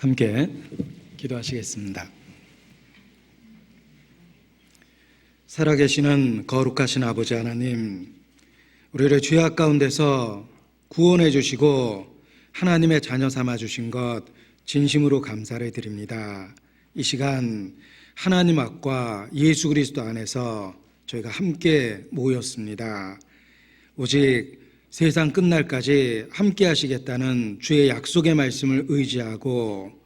함께 기도하시겠습니다. 살아계시는 거룩하신 아버지 하나님, 우리를 죄악 가운데서 구원해 주시고 하나님의 자녀 삼아 주신 것 진심으로 감사를 드립니다. 이 시간 하나님 앞과 예수 그리스도 안에서 저희가 함께 모였습니다. 오직 세상 끝날까지 함께 하시겠다는 주의 약속의 말씀을 의지하고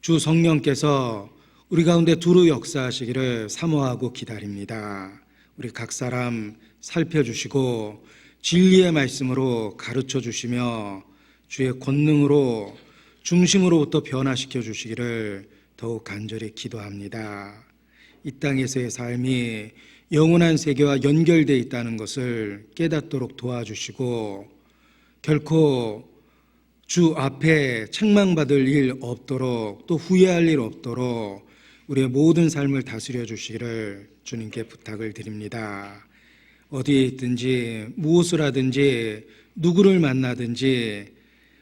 주 성령께서 우리 가운데 두루 역사하시기를 사모하고 기다립니다. 우리 각 사람 살펴주시고 진리의 말씀으로 가르쳐 주시며 주의 권능으로 중심으로부터 변화시켜 주시기를 더욱 간절히 기도합니다. 이 땅에서의 삶이 영원한 세계와 연결되어 있다는 것을 깨닫도록 도와주시고 결코 주 앞에 책망받을 일 없도록 또 후회할 일 없도록 우리의 모든 삶을 다스려 주시기를 주님께 부탁을 드립니다. 어디에 있든지 무엇을 하든지 누구를 만나든지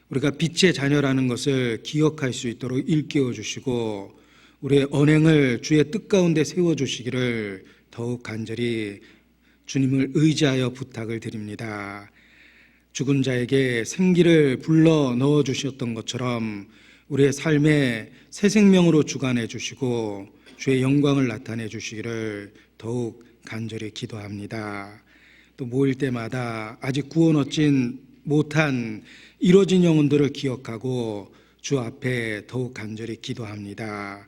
우리가 빛의 자녀라는 것을 기억할 수 있도록 일깨워 주시고 우리의 언행을 주의 뜻 가운데 세워주시기를 더욱 간절히 주님을 의지하여 부탁을 드립니다. 죽은 자에게 생기를 불러 넣어주셨던 것처럼 우리의 삶에 새 생명으로 주관해 주시고 주의 영광을 나타내 주시기를 더욱 간절히 기도합니다. 또 모일 때마다 아직 구원 얻진 못한 이뤄진 영혼들을 기억하고 주 앞에 더욱 간절히 기도합니다.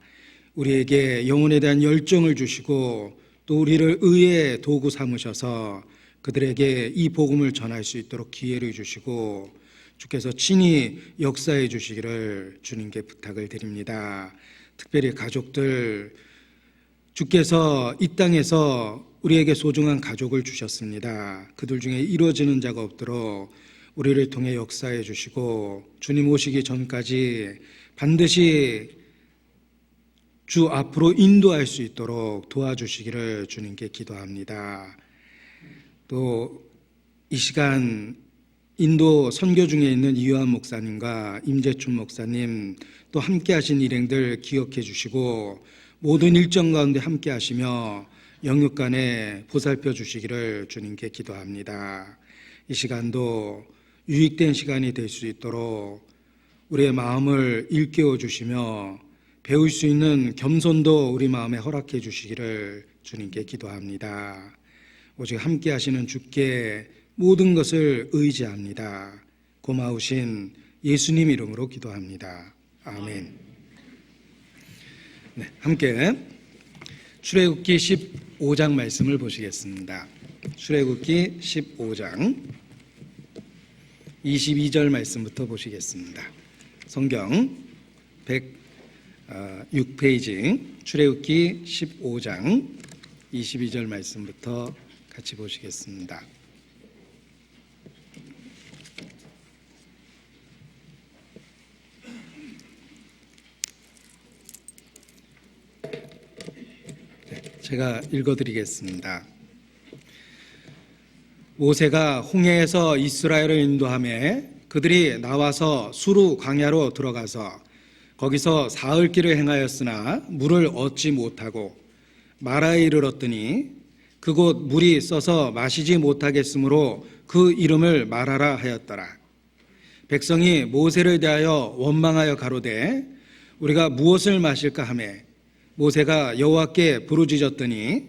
우리에게 영혼에 대한 열정을 주시고 또 우리를 의의 도구 삼으셔서 그들에게 이 복음을 전할 수 있도록 기회를 주시고 주께서 친히 역사해 주시기를 주님께 부탁을 드립니다. 특별히 가족들, 주께서 이 땅에서 우리에게 소중한 가족을 주셨습니다. 그들 중에 이루어지는 자가 없도록 우리를 통해 역사해 주시고 주님 오시기 전까지 반드시 주 앞으로 인도할 수 있도록 도와주시기를 주님께 기도합니다. 또 이 시간 인도 선교 중에 있는 이유한 목사님과 임재춘 목사님 또 함께 하신 일행들 기억해 주시고 모든 일정 가운데 함께 하시며 영육간에 보살펴 주시기를 주님께 기도합니다. 이 시간도 유익된 시간이 될 수 있도록 우리의 마음을 일깨워 주시며 배울 수 있는 겸손도 우리 마음에 허락해 주시기를 주님께 기도합니다. 오직 함께 하시는 주께 모든 것을 의지합니다. 고마우신 예수님 이름으로 기도합니다. 아멘. 네, 함께 출애굽기 15장 말씀을 보시겠습니다. 출애굽기 15장 22절 말씀부터 보시겠습니다. 성경 106페이지 출애굽기 15장 22절 말씀부터 같이 보시겠습니다. 제가 읽어드리겠습니다. 모세가 홍해에서 이스라엘을 인도하며 그들이 나와서 수루 광야로 들어가서 거기서 사흘길을 행하였으나 물을 얻지 못하고 마라에 이르렀더니 그곳 물이 써서 마시지 못하겠으므로 그 이름을 마라라 하였더라. 백성이 모세를 대하여 원망하여 가로되 우리가 무엇을 마실까 하매 모세가 여호와께 부르짖었더니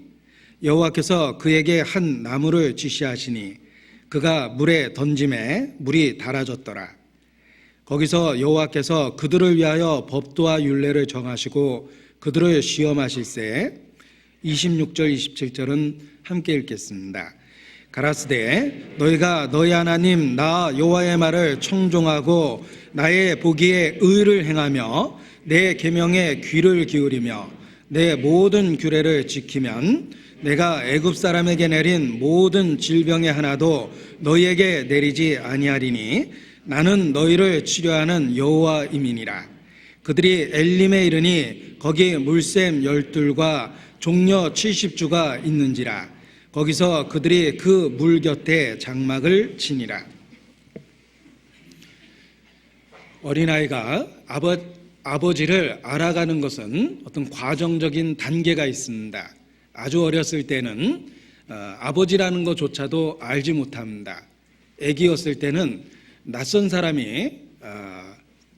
여호와께서 그에게 한 나무를 지시하시니 그가 물에 던짐에 물이 달아졌더라. 거기서 여호와께서 그들을 위하여 법도와 율례를 정하시고 그들을 시험하실세. 26절 27절은 함께 읽겠습니다. 가라스되 너희가 너희 하나님 나 여호와의 말을 청종하고 나의 보기에 의를 행하며 내 계명에 귀를 기울이며 내 모든 규례를 지키면 내가 애굽 사람에게 내린 모든 질병의 하나도 너희에게 내리지 아니하리니 나는 너희를 치료하는 여호와임이니라. 그들이 엘림에 이르니 거기 물샘 12과 종려 70주가 있는지라. 거기서 그들이 그 물 곁에 장막을 치니라. 어린아이가 아버지를 알아가는 것은 어떤 과정적인 단계가 있습니다. 아주 어렸을 때는 아버지라는 것조차도 알지 못합니다. 아기였을 때는 낯선 사람이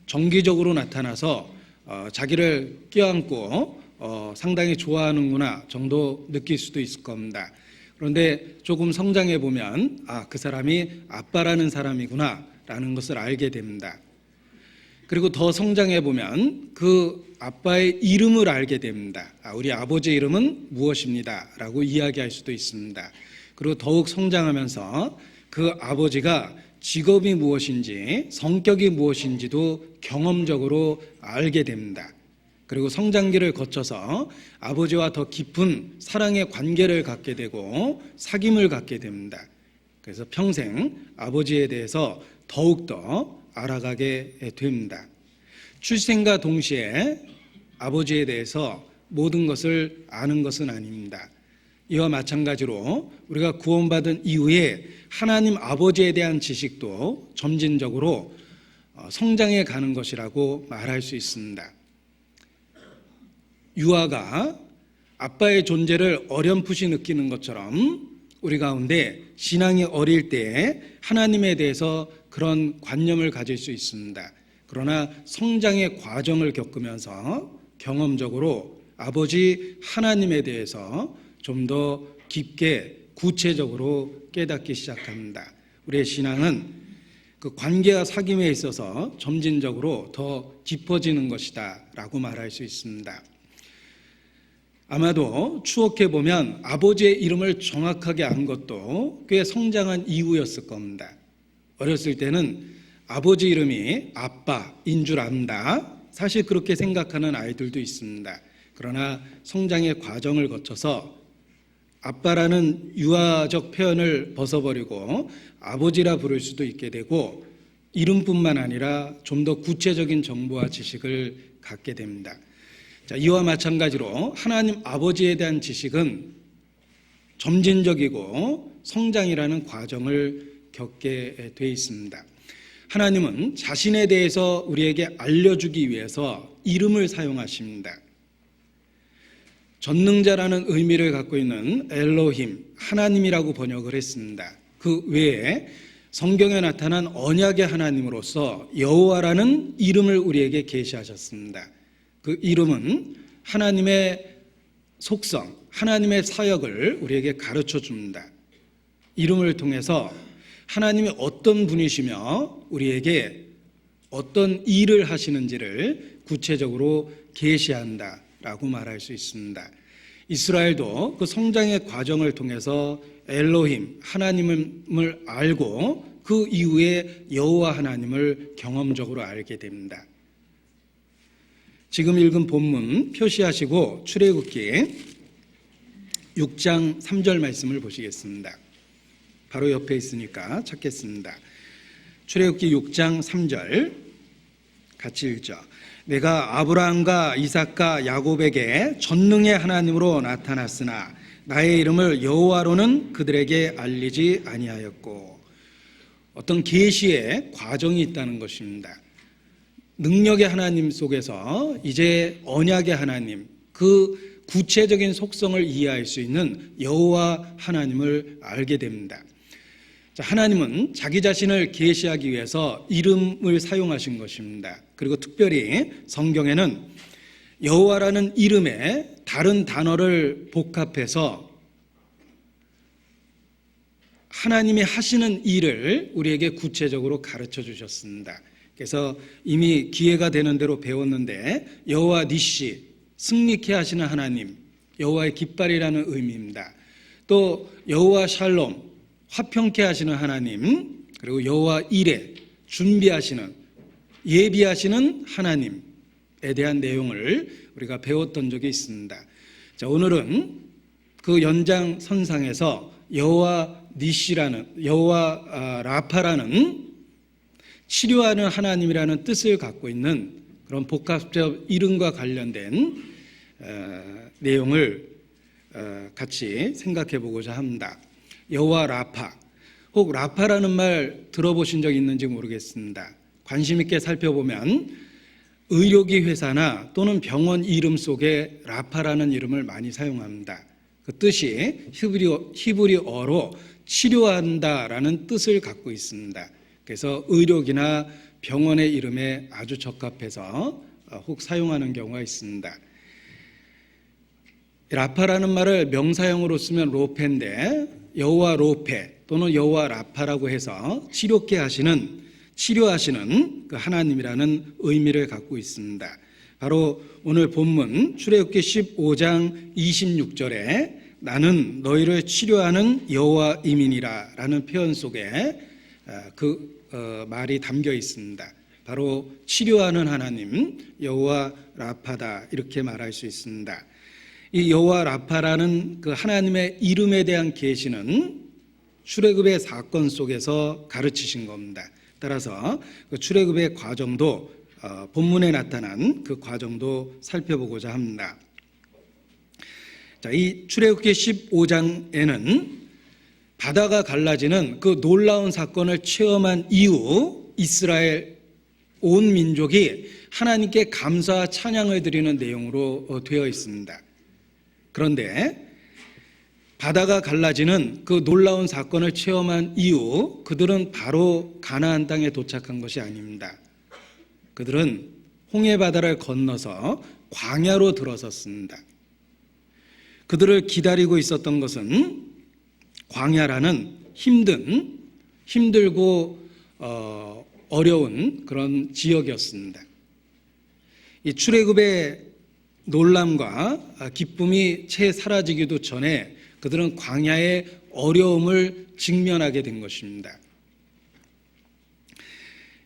정기적으로 나타나서 자기를 껴안고 상당히 좋아하는구나 정도 느낄 수도 있을 겁니다. 그런데 조금 성장해 보면 그 사람이 아빠라는 사람이구나 라는 것을 알게 됩니다. 그리고 더 성장해 보면 그 아빠의 이름을 알게 됩니다. 우리 아버지 이름은 무엇입니다 라고 이야기할 수도 있습니다. 그리고 더욱 성장하면서 그 아버지가 직업이 무엇인지 성격이 무엇인지도 경험적으로 알게 됩니다. 그리고 성장기를 거쳐서 아버지와 더 깊은 사랑의 관계를 갖게 되고 사귐을 갖게 됩니다. 그래서 평생 아버지에 대해서 더욱더 알아가게 됩니다. 출생과 동시에 아버지에 대해서 모든 것을 아는 것은 아닙니다. 이와 마찬가지로 우리가 구원받은 이후에 하나님 아버지에 대한 지식도 점진적으로 성장해 가는 것이라고 말할 수 있습니다. 유아가 아빠의 존재를 어렴풋이 느끼는 것처럼 우리 가운데 신앙이 어릴 때 하나님에 대해서 그런 관념을 가질 수 있습니다. 그러나 성장의 과정을 겪으면서 경험적으로 아버지 하나님에 대해서 좀 더 깊게 구체적으로 깨닫기 시작합니다. 우리의 신앙은 그 관계와 사귐에 있어서 점진적으로 더 깊어지는 것이다 라고 말할 수 있습니다. 아마도 추억해 보면 아버지의 이름을 정확하게 안 것도 꽤 성장한 이후였을 겁니다. 어렸을 때는 아버지 이름이 아빠인 줄 안다. 사실 그렇게 생각하는 아이들도 있습니다. 그러나 성장의 과정을 거쳐서 아빠라는 유아적 표현을 벗어버리고 아버지라 부를 수도 있게 되고 이름뿐만 아니라 좀 더 구체적인 정보와 지식을 갖게 됩니다. 자, 이와 마찬가지로 하나님 아버지에 대한 지식은 점진적이고 성장이라는 과정을 겪게 돼 있습니다. 하나님은 자신에 대해서 우리에게 알려주기 위해서 이름을 사용하십니다. 전능자라는 의미를 갖고 있는 엘로힘, 하나님이라고 번역을 했습니다. 그 외에 성경에 나타난 언약의 하나님으로서 여호와라는 이름을 우리에게 계시하셨습니다. 그 이름은 하나님의 속성, 하나님의 사역을 우리에게 가르쳐 줍니다. 이름을 통해서 하나님이 어떤 분이시며 우리에게 어떤 일을 하시는지를 구체적으로 계시한다라고 말할 수 있습니다. 이스라엘도 그 성장의 과정을 통해서 엘로힘, 하나님을 알고 그 이후에 여호와 하나님을 경험적으로 알게 됩니다. 지금 읽은 본문 표시하시고 출애굽기 6장 3절 말씀을 보시겠습니다. 바로 옆에 있으니까 찾겠습니다. 출애굽기 6장 3절 같이 읽죠. 내가 아브라함과 이삭과 야곱에게 전능의 하나님으로 나타났으나 나의 이름을 여호와로는 그들에게 알리지 아니하였고, 어떤 계시의 과정이 있다는 것입니다. 능력의 하나님 속에서 이제 언약의 하나님, 그 구체적인 속성을 이해할 수 있는 여호와 하나님을 알게 됩니다. 하나님은 자기 자신을 계시하기 위해서 이름을 사용하신 것입니다. 그리고 특별히 성경에는 여호와라는 이름에 다른 단어를 복합해서 하나님이 하시는 일을 우리에게 구체적으로 가르쳐 주셨습니다. 그래서 이미 기회가 되는 대로 배웠는데 여호와 니시, 승리케 하시는 하나님, 여호와의 깃발이라는 의미입니다. 또 여호와 샬롬, 화평케 하시는 하나님, 그리고 여호와 이레, 준비하시는, 예비하시는 하나님에 대한 내용을 우리가 배웠던 적이 있습니다. 자, 오늘은 그 연장선상에서 여호와 니시라는, 여호와 라파라는 치료하는 하나님이라는 뜻을 갖고 있는 그런 복합적 이름과 관련된 내용을 같이 생각해 보고자 합니다. 여호와 라파, 혹 라파라는 말 들어보신 적 있는지 모르겠습니다. 관심 있게 살펴보면 의료기 회사나 또는 병원 이름 속에 라파라는 이름을 많이 사용합니다. 그 뜻이 히브리어로 치료한다라는 뜻을 갖고 있습니다. 그래서 의료기나 병원의 이름에 아주 적합해서 혹 사용하는 경우가 있습니다. 라파라는 말을 명사형으로 쓰면 로페인데 여호와 로페 또는 여호와 라파라고 해서 치료하시는 그 하나님이라는 의미를 갖고 있습니다. 바로 오늘 본문 출애굽기 15장 26절에 나는 너희를 치료하는 여호와이민이라 라는 표현 속에 말이 담겨 있습니다. 바로 치료하는 하나님 여호와 라파다 이렇게 말할 수 있습니다. 이 여호와 라파라는 그 하나님의 이름에 대한 계시는 출애굽의 사건 속에서 가르치신 겁니다. 따라서 그 출애굽의 과정도 본문에 나타난 그 과정도 살펴보고자 합니다. 자, 이 출애굽기 15장에는 바다가 갈라지는 그 놀라운 사건을 체험한 이후 이스라엘 온 민족이 하나님께 감사와 찬양을 드리는 내용으로 되어 있습니다. 그런데 바다가 갈라지는 그 놀라운 사건을 체험한 이후 그들은 바로 가나안 땅에 도착한 것이 아닙니다. 그들은 홍해 바다를 건너서 광야로 들어섰습니다. 그들을 기다리고 있었던 것은 광야라는 힘들고 어려운 그런 지역이었습니다. 이 출애굽의 놀람과 기쁨이 채 사라지기도 전에 그들은 광야의 어려움을 직면하게 된 것입니다.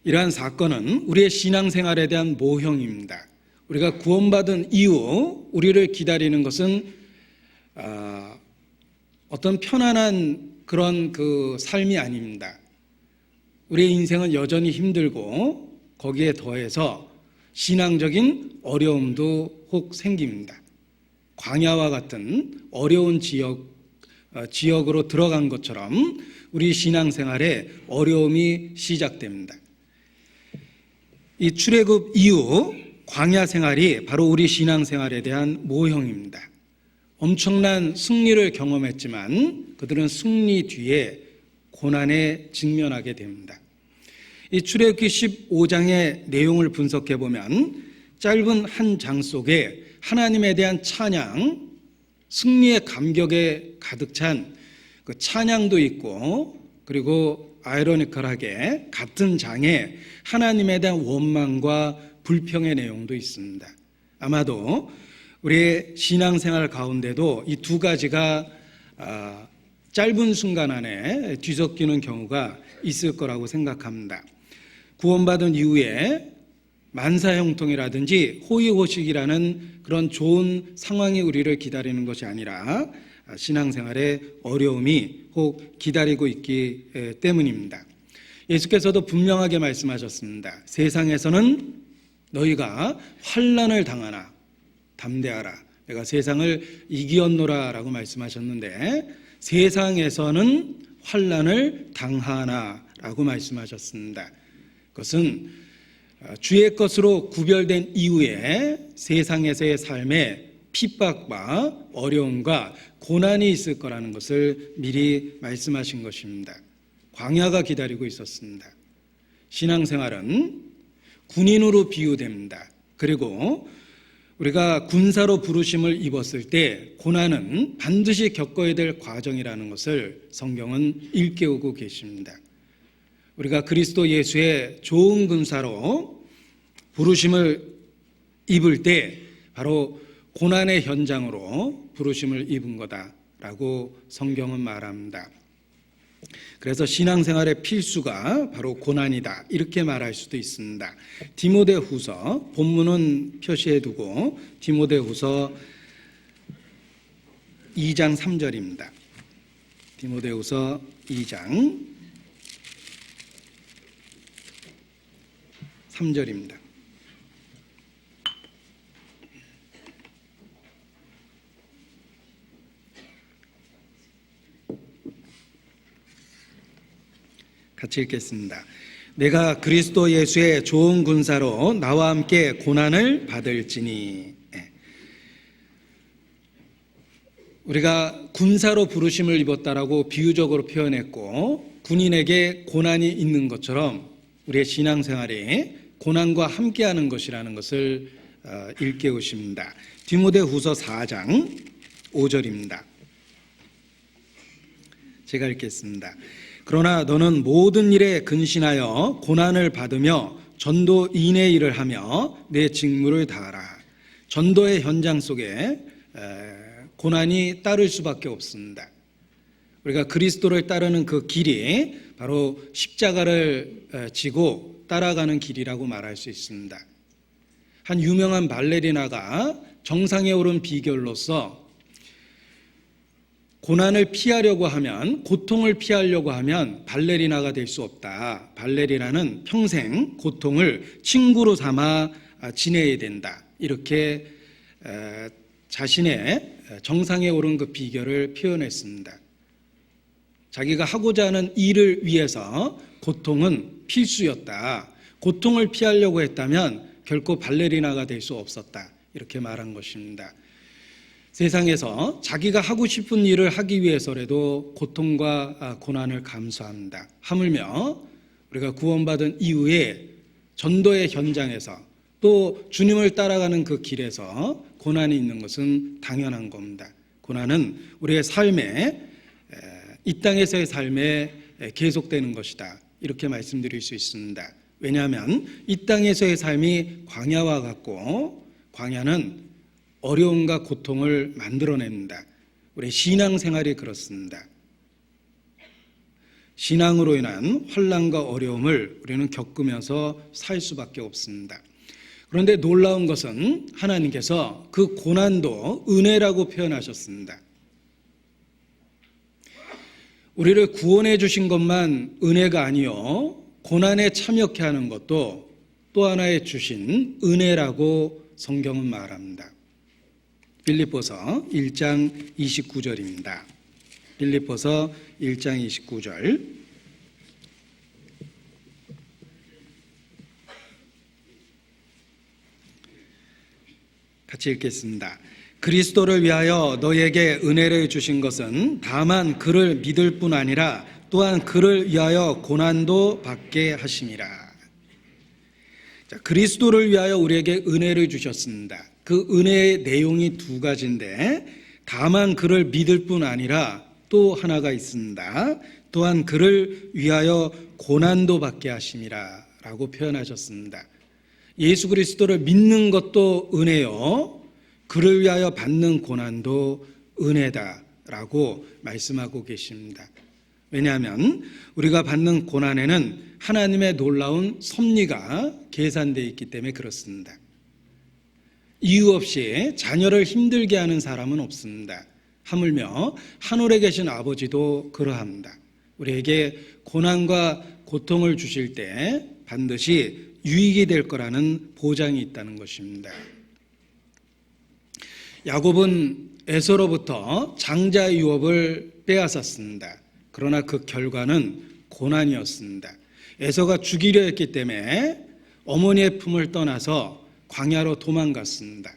이러한 사건은 우리의 신앙생활에 대한 모형입니다. 우리가 구원받은 이후 우리를 기다리는 것은 어떤 편안한 그런 그 삶이 아닙니다. 우리의 인생은 여전히 힘들고 거기에 더해서 신앙적인 어려움도 혹 생깁니다. 광야와 같은 어려운 지역으로 들어간 것처럼 우리 신앙생활에 어려움이 시작됩니다. 이 출애굽 이후 광야 생활이 바로 우리 신앙생활에 대한 모형입니다. 엄청난 승리를 경험했지만 그들은 승리 뒤에 고난에 직면하게 됩니다. 이 출애굽기 15장의 내용을 분석해 보면 짧은 한 장 속에 하나님에 대한 찬양, 승리의 감격에 가득 찬 그 찬양도 있고, 그리고 아이러니컬하게 같은 장에 하나님에 대한 원망과 불평의 내용도 있습니다. 아마도 우리의 신앙생활 가운데도 이 두 가지가 짧은 순간 안에 뒤섞이는 경우가 있을 거라고 생각합니다. 구원받은 이후에 만사형통이라든지 호의호식이라는 그런 좋은 상황이 우리를 기다리는 것이 아니라 신앙생활에 어려움이 혹 기다리고 있기 때문입니다. 예수께서도 분명하게 말씀하셨습니다. 세상에서는 너희가 환난을 당하나 담대하라. 내가 세상을 이기었노라 라고 말씀하셨는데 세상에서는 환난을 당하나 라고 말씀하셨습니다. 그것은 주의 것으로 구별된 이후에 세상에서의 삶에 핍박과 어려움과 고난이 있을 거라는 것을 미리 말씀하신 것입니다. 광야가 기다리고 있었습니다. 신앙생활은 군인으로 비유됩니다. 그리고 우리가 군사로 부르심을 입었을 때 고난은 반드시 겪어야 될 과정이라는 것을 성경은 일깨우고 계십니다. 우리가 그리스도 예수의 좋은 군사로 부르심을 입을 때 바로 고난의 현장으로 부르심을 입은 거다라고 성경은 말합니다. 그래서 신앙생활의 필수가 바로 고난이다 이렇게 말할 수도 있습니다. 디모데후서 본문은 표시해 두고 디모데후서 2장 3절입니다. 디모데후서 2장 3절입니다. 같이 읽겠습니다. 내가 그리스도 예수의 좋은 군사로 나와 함께 고난을 받을지니. 우리가 군사로 부르심을 입었다라고 비유적으로 표현했고, 군인에게 고난이 있는 것처럼 우리의 신앙생활이 고난과 함께하는 것이라는 것을 일깨우십니다. 디모데후서 4장 5절입니다. 제가 읽겠습니다. 그러나 너는 모든 일에 근신하여 고난을 받으며 전도인의 일을 하며 내 직무를 다하라. 전도의 현장 속에 고난이 따를 수밖에 없습니다. 우리가 그리스도를 따르는 그 길이 바로 십자가를 지고 따라가는 길이라고 말할 수 있습니다. 한 유명한 발레리나가 정상에 오른 비결로서 고난을 피하려고 하면, 고통을 피하려고 하면 발레리나가 될 수 없다. 발레리나는 평생 고통을 친구로 삼아 지내야 된다. 이렇게 자신의 정상에 오른 그 비결을 표현했습니다. 자기가 하고자 하는 일을 위해서 고통은 필수였다. 고통을 피하려고 했다면 결코 발레리나가 될 수 없었다. 이렇게 말한 것입니다. 세상에서 자기가 하고 싶은 일을 하기 위해서라도 고통과 고난을 감수합니다. 하물며 우리가 구원받은 이후에 전도의 현장에서 또 주님을 따라가는 그 길에서 고난이 있는 것은 당연한 겁니다. 고난은 우리의 삶에, 이 땅에서의 삶에 계속되는 것이다. 이렇게 말씀드릴 수 있습니다. 왜냐하면 이 땅에서의 삶이 광야와 같고, 광야는 어려움과 고통을 만들어냅니다. 우리 신앙생활이 그렇습니다. 신앙으로 인한 환난과 어려움을 우리는 겪으면서 살 수밖에 없습니다. 그런데 놀라운 것은 하나님께서 그 고난도 은혜라고 표현하셨습니다. 우리를 구원해 주신 것만 은혜가 아니요, 고난에 참여케 하는 것도 또 하나의 주신 은혜라고 성경은 말합니다. 빌립보서 1장 29절입니다. 빌립보서 1장 29절. 같이 읽겠습니다. 그리스도를 위하여 너에게 은혜를 주신 것은 다만 그를 믿을 뿐 아니라 또한 그를 위하여 고난도 받게 하심이라. 자, 그리스도를 위하여 우리에게 은혜를 주셨습니다. 그 은혜의 내용이 두 가지인데, 다만 그를 믿을 뿐 아니라 또 하나가 있습니다. 또한 그를 위하여 고난도 받게 하심이라 라고 표현하셨습니다. 예수 그리스도를 믿는 것도 은혜요, 그를 위하여 받는 고난도 은혜다라고 말씀하고 계십니다. 왜냐하면 우리가 받는 고난에는 하나님의 놀라운 섭리가 계산되어 있기 때문에 그렇습니다. 이유 없이 자녀를 힘들게 하는 사람은 없습니다. 하물며 하늘에 계신 아버지도 그러합니다. 우리에게 고난과 고통을 주실 때 반드시 유익이 될 거라는 보장이 있다는 것입니다. 야곱은 에서로부터 장자 유업을 빼앗았습니다. 그러나 그 결과는 고난이었습니다. 에서가 죽이려 했기 때문에 어머니의 품을 떠나서 광야로 도망갔습니다.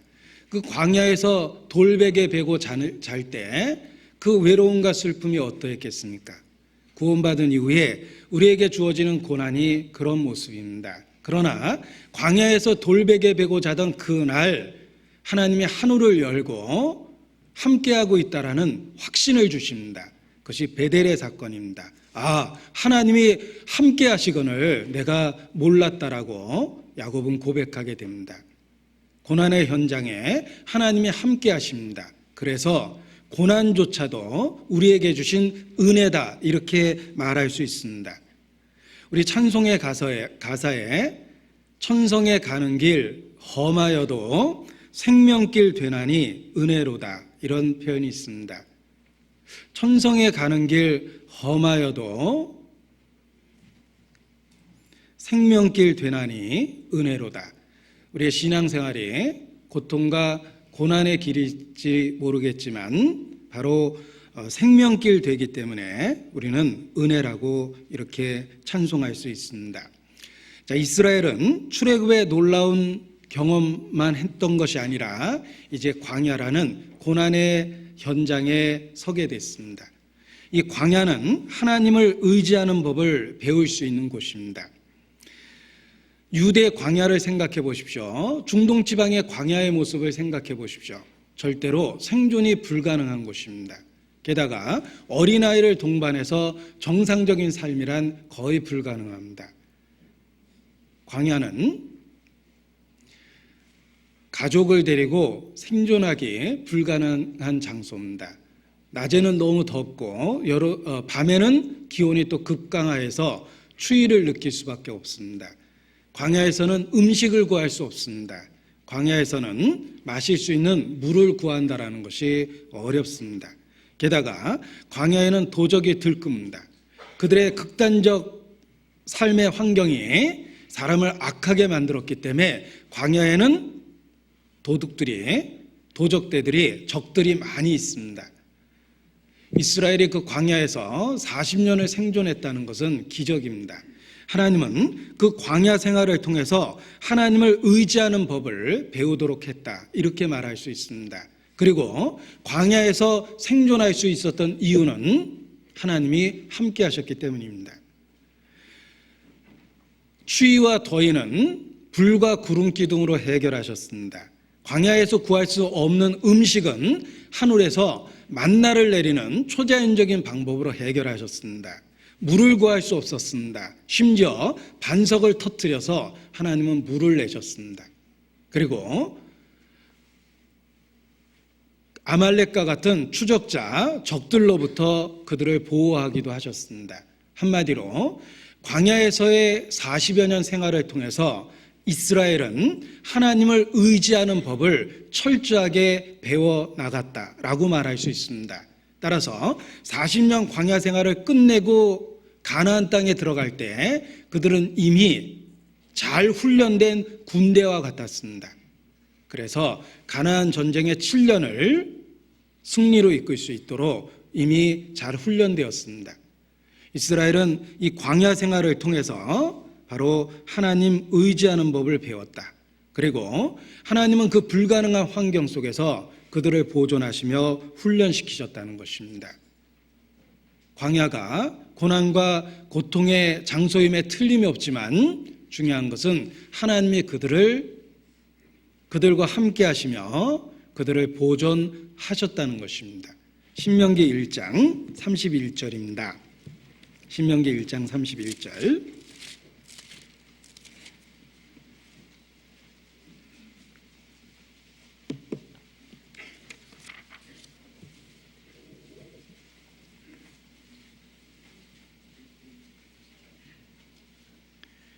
그 광야에서 돌베개 베고 잘 때 그 외로움과 슬픔이 어떠했겠습니까? 구원받은 이후에 우리에게 주어지는 고난이 그런 모습입니다. 그러나 광야에서 돌베개 베고 자던 그날 하나님이 하늘을 열고 함께하고 있다라는 확신을 주십니다. 그것이 베델의 사건입니다. 하나님이 함께 하시거늘 내가 몰랐다라고 야곱은 고백하게 됩니다. 고난의 현장에 하나님이 함께 하십니다. 그래서 고난조차도 우리에게 주신 은혜다, 이렇게 말할 수 있습니다. 우리 찬송의 가사에 천성에 가는 길 험하여도 생명길 되나니 은혜로다, 이런 표현이 있습니다. 천성에 가는 길 험하여도 생명길 되나니 은혜로다. 우리의 신앙생활이 고통과 고난의 길일지 모르겠지만 바로 생명길 되기 때문에 우리는 은혜라고 이렇게 찬송할 수 있습니다. 자, 이스라엘은 출애굽의 놀라운 경험만 했던 것이 아니라 이제 광야라는 고난의 현장에 서게 됐습니다. 이 광야는 하나님을 의지하는 법을 배울 수 있는 곳입니다. 유대 광야를 생각해 보십시오. 중동 지방의 광야의 모습을 생각해 보십시오. 절대로 생존이 불가능한 곳입니다. 게다가 어린아이를 동반해서 정상적인 삶이란 거의 불가능합니다. 광야는 가족을 데리고 생존하기 불가능한 장소입니다. 낮에는 너무 덥고 밤에는 기온이 또 급강하여서 추위를 느낄 수밖에 없습니다. 광야에서는 음식을 구할 수 없습니다. 광야에서는 마실 수 있는 물을 구한다라는 것이 어렵습니다. 게다가 광야에는 도적이 들끓습니다. 그들의 극단적 삶의 환경이 사람을 악하게 만들었기 때문에 광야에는 도적들이 적들이 많이 있습니다. 이스라엘이 그 광야에서 40년을 생존했다는 것은 기적입니다. 하나님은 그 광야 생활을 통해서 하나님을 의지하는 법을 배우도록 했다, 이렇게 말할 수 있습니다. 그리고 광야에서 생존할 수 있었던 이유는 하나님이 함께 하셨기 때문입니다. 추위와 더위는 불과 구름 기둥으로 해결하셨습니다. 광야에서 구할 수 없는 음식은 하늘에서 만나를 내리는 초자연적인 방법으로 해결하셨습니다. 물을 구할 수 없었습니다. 심지어 반석을 터뜨려서 하나님은 물을 내셨습니다. 그리고 아말렉과 같은 추적자 적들로부터 그들을 보호하기도 하셨습니다. 한마디로 광야에서의 40여 년 생활을 통해서 이스라엘은 하나님을 의지하는 법을 철저하게 배워나갔다라고 말할 수 있습니다. 따라서 40년 광야 생활을 끝내고 가나안 땅에 들어갈 때 그들은 이미 잘 훈련된 군대와 같았습니다. 그래서 가나안 전쟁의 7년을 승리로 이끌 수 있도록 이미 잘 훈련되었습니다. 이스라엘은 이 광야 생활을 통해서 바로 하나님 의지하는 법을 배웠다. 그리고 하나님은 그 불가능한 환경 속에서 그들을 보존하시며 훈련시키셨다는 것입니다. 광야가 고난과 고통의 장소임에 틀림이 없지만 중요한 것은 하나님이 그들과 함께 하시며 그들을 보존하셨다는 것입니다. 신명기 1장 31절입니다. 신명기 1장 31절.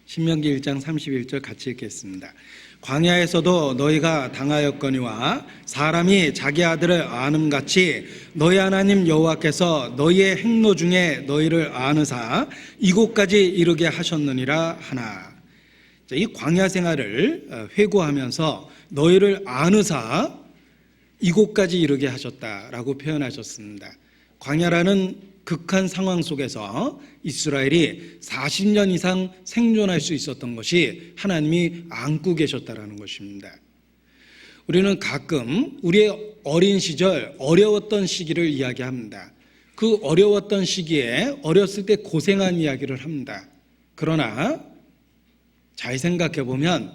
신명기 1장 31절 같이 읽겠습니다. 광야에서도 너희가 당하였거니와 사람이 자기 아들을 아는같이 너희 하나님 여호와께서 너희의 행로 중에 너희를 아느사 이곳까지 이르게 하셨느니라 하나. 이 광야 생활을 회고하면서 너희를 아느사 이곳까지 이르게 하셨다라고 표현하셨습니다. 광야라는 극한 상황 속에서 이스라엘이 40년 이상 생존할 수 있었던 것이 하나님이 안고 계셨다라는 것입니다. 우리는 가끔 우리의 어린 시절 어려웠던 시기를 이야기합니다. 그 어려웠던 시기에 어렸을 때 고생한 이야기를 합니다. 그러나 잘 생각해 보면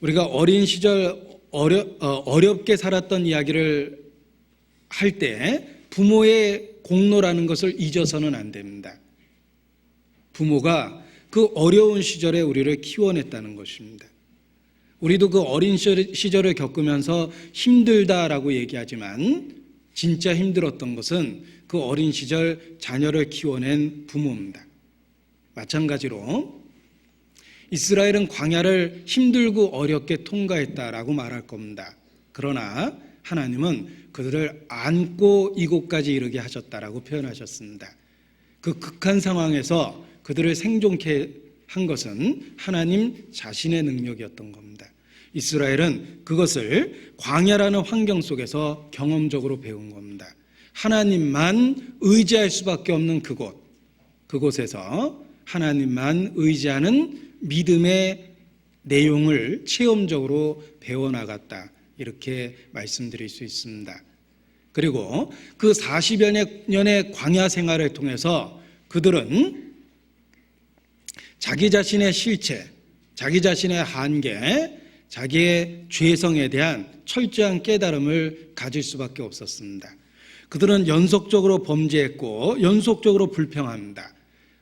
우리가 어린 시절 어렵게 살았던 이야기를 할 때 부모의 공로라는 것을 잊어서는 안 됩니다. 부모가 그 어려운 시절에 우리를 키워냈다는 것입니다. 우리도 그 어린 시절을 겪으면서 힘들다라고 얘기하지만 진짜 힘들었던 것은 그 어린 시절 자녀를 키워낸 부모입니다. 마찬가지로 이스라엘은 광야를 힘들고 어렵게 통과했다라고 말할 겁니다. 그러나 하나님은 그들을 안고 이곳까지 이르게 하셨다라고 표현하셨습니다. 그 극한 상황에서 그들을 생존케 한 것은 하나님 자신의 능력이었던 겁니다. 이스라엘은 그것을 광야라는 환경 속에서 경험적으로 배운 겁니다. 하나님만 의지할 수밖에 없는 그곳에서 하나님만 의지하는 믿음의 내용을 체험적으로 배워나갔다, 이렇게 말씀드릴 수 있습니다. 그리고 그 40여 년의 광야 생활을 통해서 그들은 자기 자신의 실체, 자기 자신의 한계, 자기의 죄성에 대한 철저한 깨달음을 가질 수밖에 없었습니다. 그들은 연속적으로 범죄했고 연속적으로 불평합니다.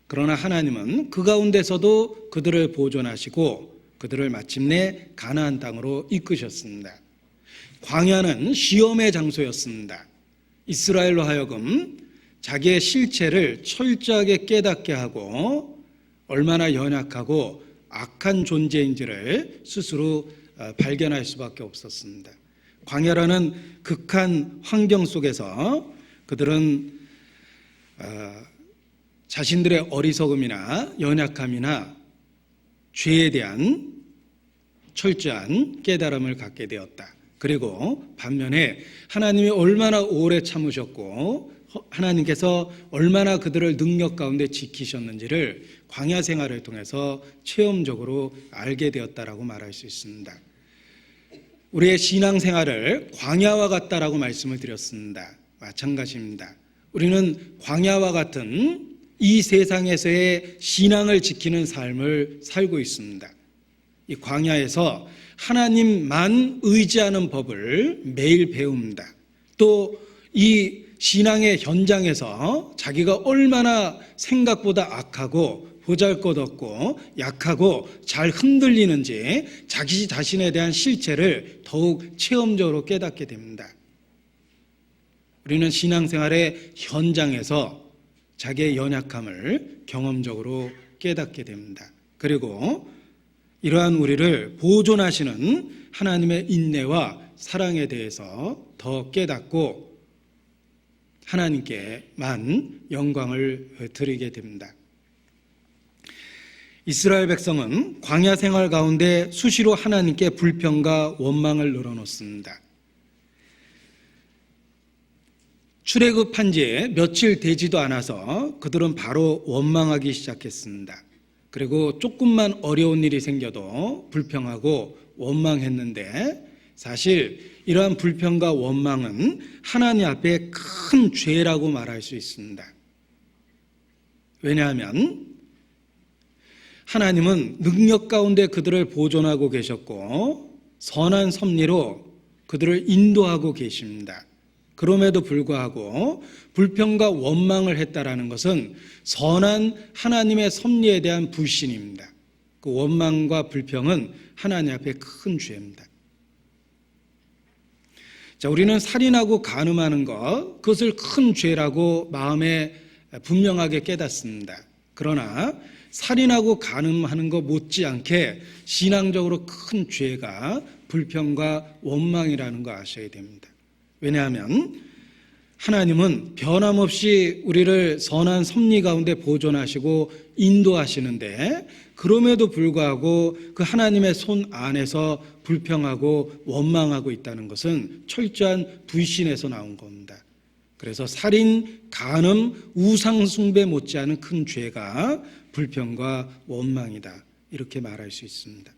그러나 하나님은 그 가운데서도 그들을 보존하시고 그들을 마침내 가나안 땅으로 이끄셨습니다. 광야는 시험의 장소였습니다. 이스라엘로 하여금 자기의 실체를 철저하게 깨닫게 하고 얼마나 연약하고 악한 존재인지를 스스로 발견할 수밖에 없었습니다. 광야라는 극한 환경 속에서 그들은 자신들의 어리석음이나 연약함이나 죄에 대한 철저한 깨달음을 갖게 되었다. 그리고 반면에 하나님이 얼마나 오래 참으셨고 하나님께서 얼마나 그들을 능력 가운데 지키셨는지를 광야 생활을 통해서 체험적으로 알게 되었다라고 말할 수 있습니다. 우리의 신앙 생활을 광야와 같다라고 말씀을 드렸습니다. 마찬가지입니다. 우리는 광야와 같은 이 세상에서의 신앙을 지키는 삶을 살고 있습니다. 이 광야에서 하나님만 의지하는 법을 매일 배웁니다. 또 이 신앙의 현장에서 자기가 얼마나 생각보다 악하고 보잘것없고 약하고 잘 흔들리는지 자기 자신에 대한 실체를 더욱 체험적으로 깨닫게 됩니다. 우리는 신앙생활의 현장에서 자기의 연약함을 경험적으로 깨닫게 됩니다. 그리고 이러한 우리를 보존하시는 하나님의 인내와 사랑에 대해서 더 깨닫고 하나님께만 영광을 드리게 됩니다. 이스라엘 백성은 광야 생활 가운데 수시로 하나님께 불평과 원망을 늘어놓습니다. 출애굽한 지 며칠 되지도 않아서 그들은 바로 원망하기 시작했습니다. 그리고 조금만 어려운 일이 생겨도 불평하고 원망했는데 사실 이러한 불평과 원망은 하나님 앞에 큰 죄라고 말할 수 있습니다. 왜냐하면 하나님은 능력 가운데 그들을 보존하고 계셨고 선한 섭리로 그들을 인도하고 계십니다. 그럼에도 불구하고 불평과 원망을 했다라는 것은 선한 하나님의 섭리에 대한 불신입니다. 그 원망과 불평은 하나님 앞에 큰 죄입니다. 자, 우리는 살인하고 간음하는 것, 그것을 큰 죄라고 마음에 분명하게 깨닫습니다. 그러나 살인하고 간음하는 것 못지않게 신앙적으로 큰 죄가 불평과 원망이라는 거 아셔야 됩니다. 왜냐하면 하나님은 변함없이 우리를 선한 섭리 가운데 보존하시고 인도하시는데 그럼에도 불구하고 그 하나님의 손 안에서 불평하고 원망하고 있다는 것은 철저한 불신에서 나온 겁니다. 그래서 살인, 간음, 우상숭배 못지않은 큰 죄가 불평과 원망이다, 이렇게 말할 수 있습니다.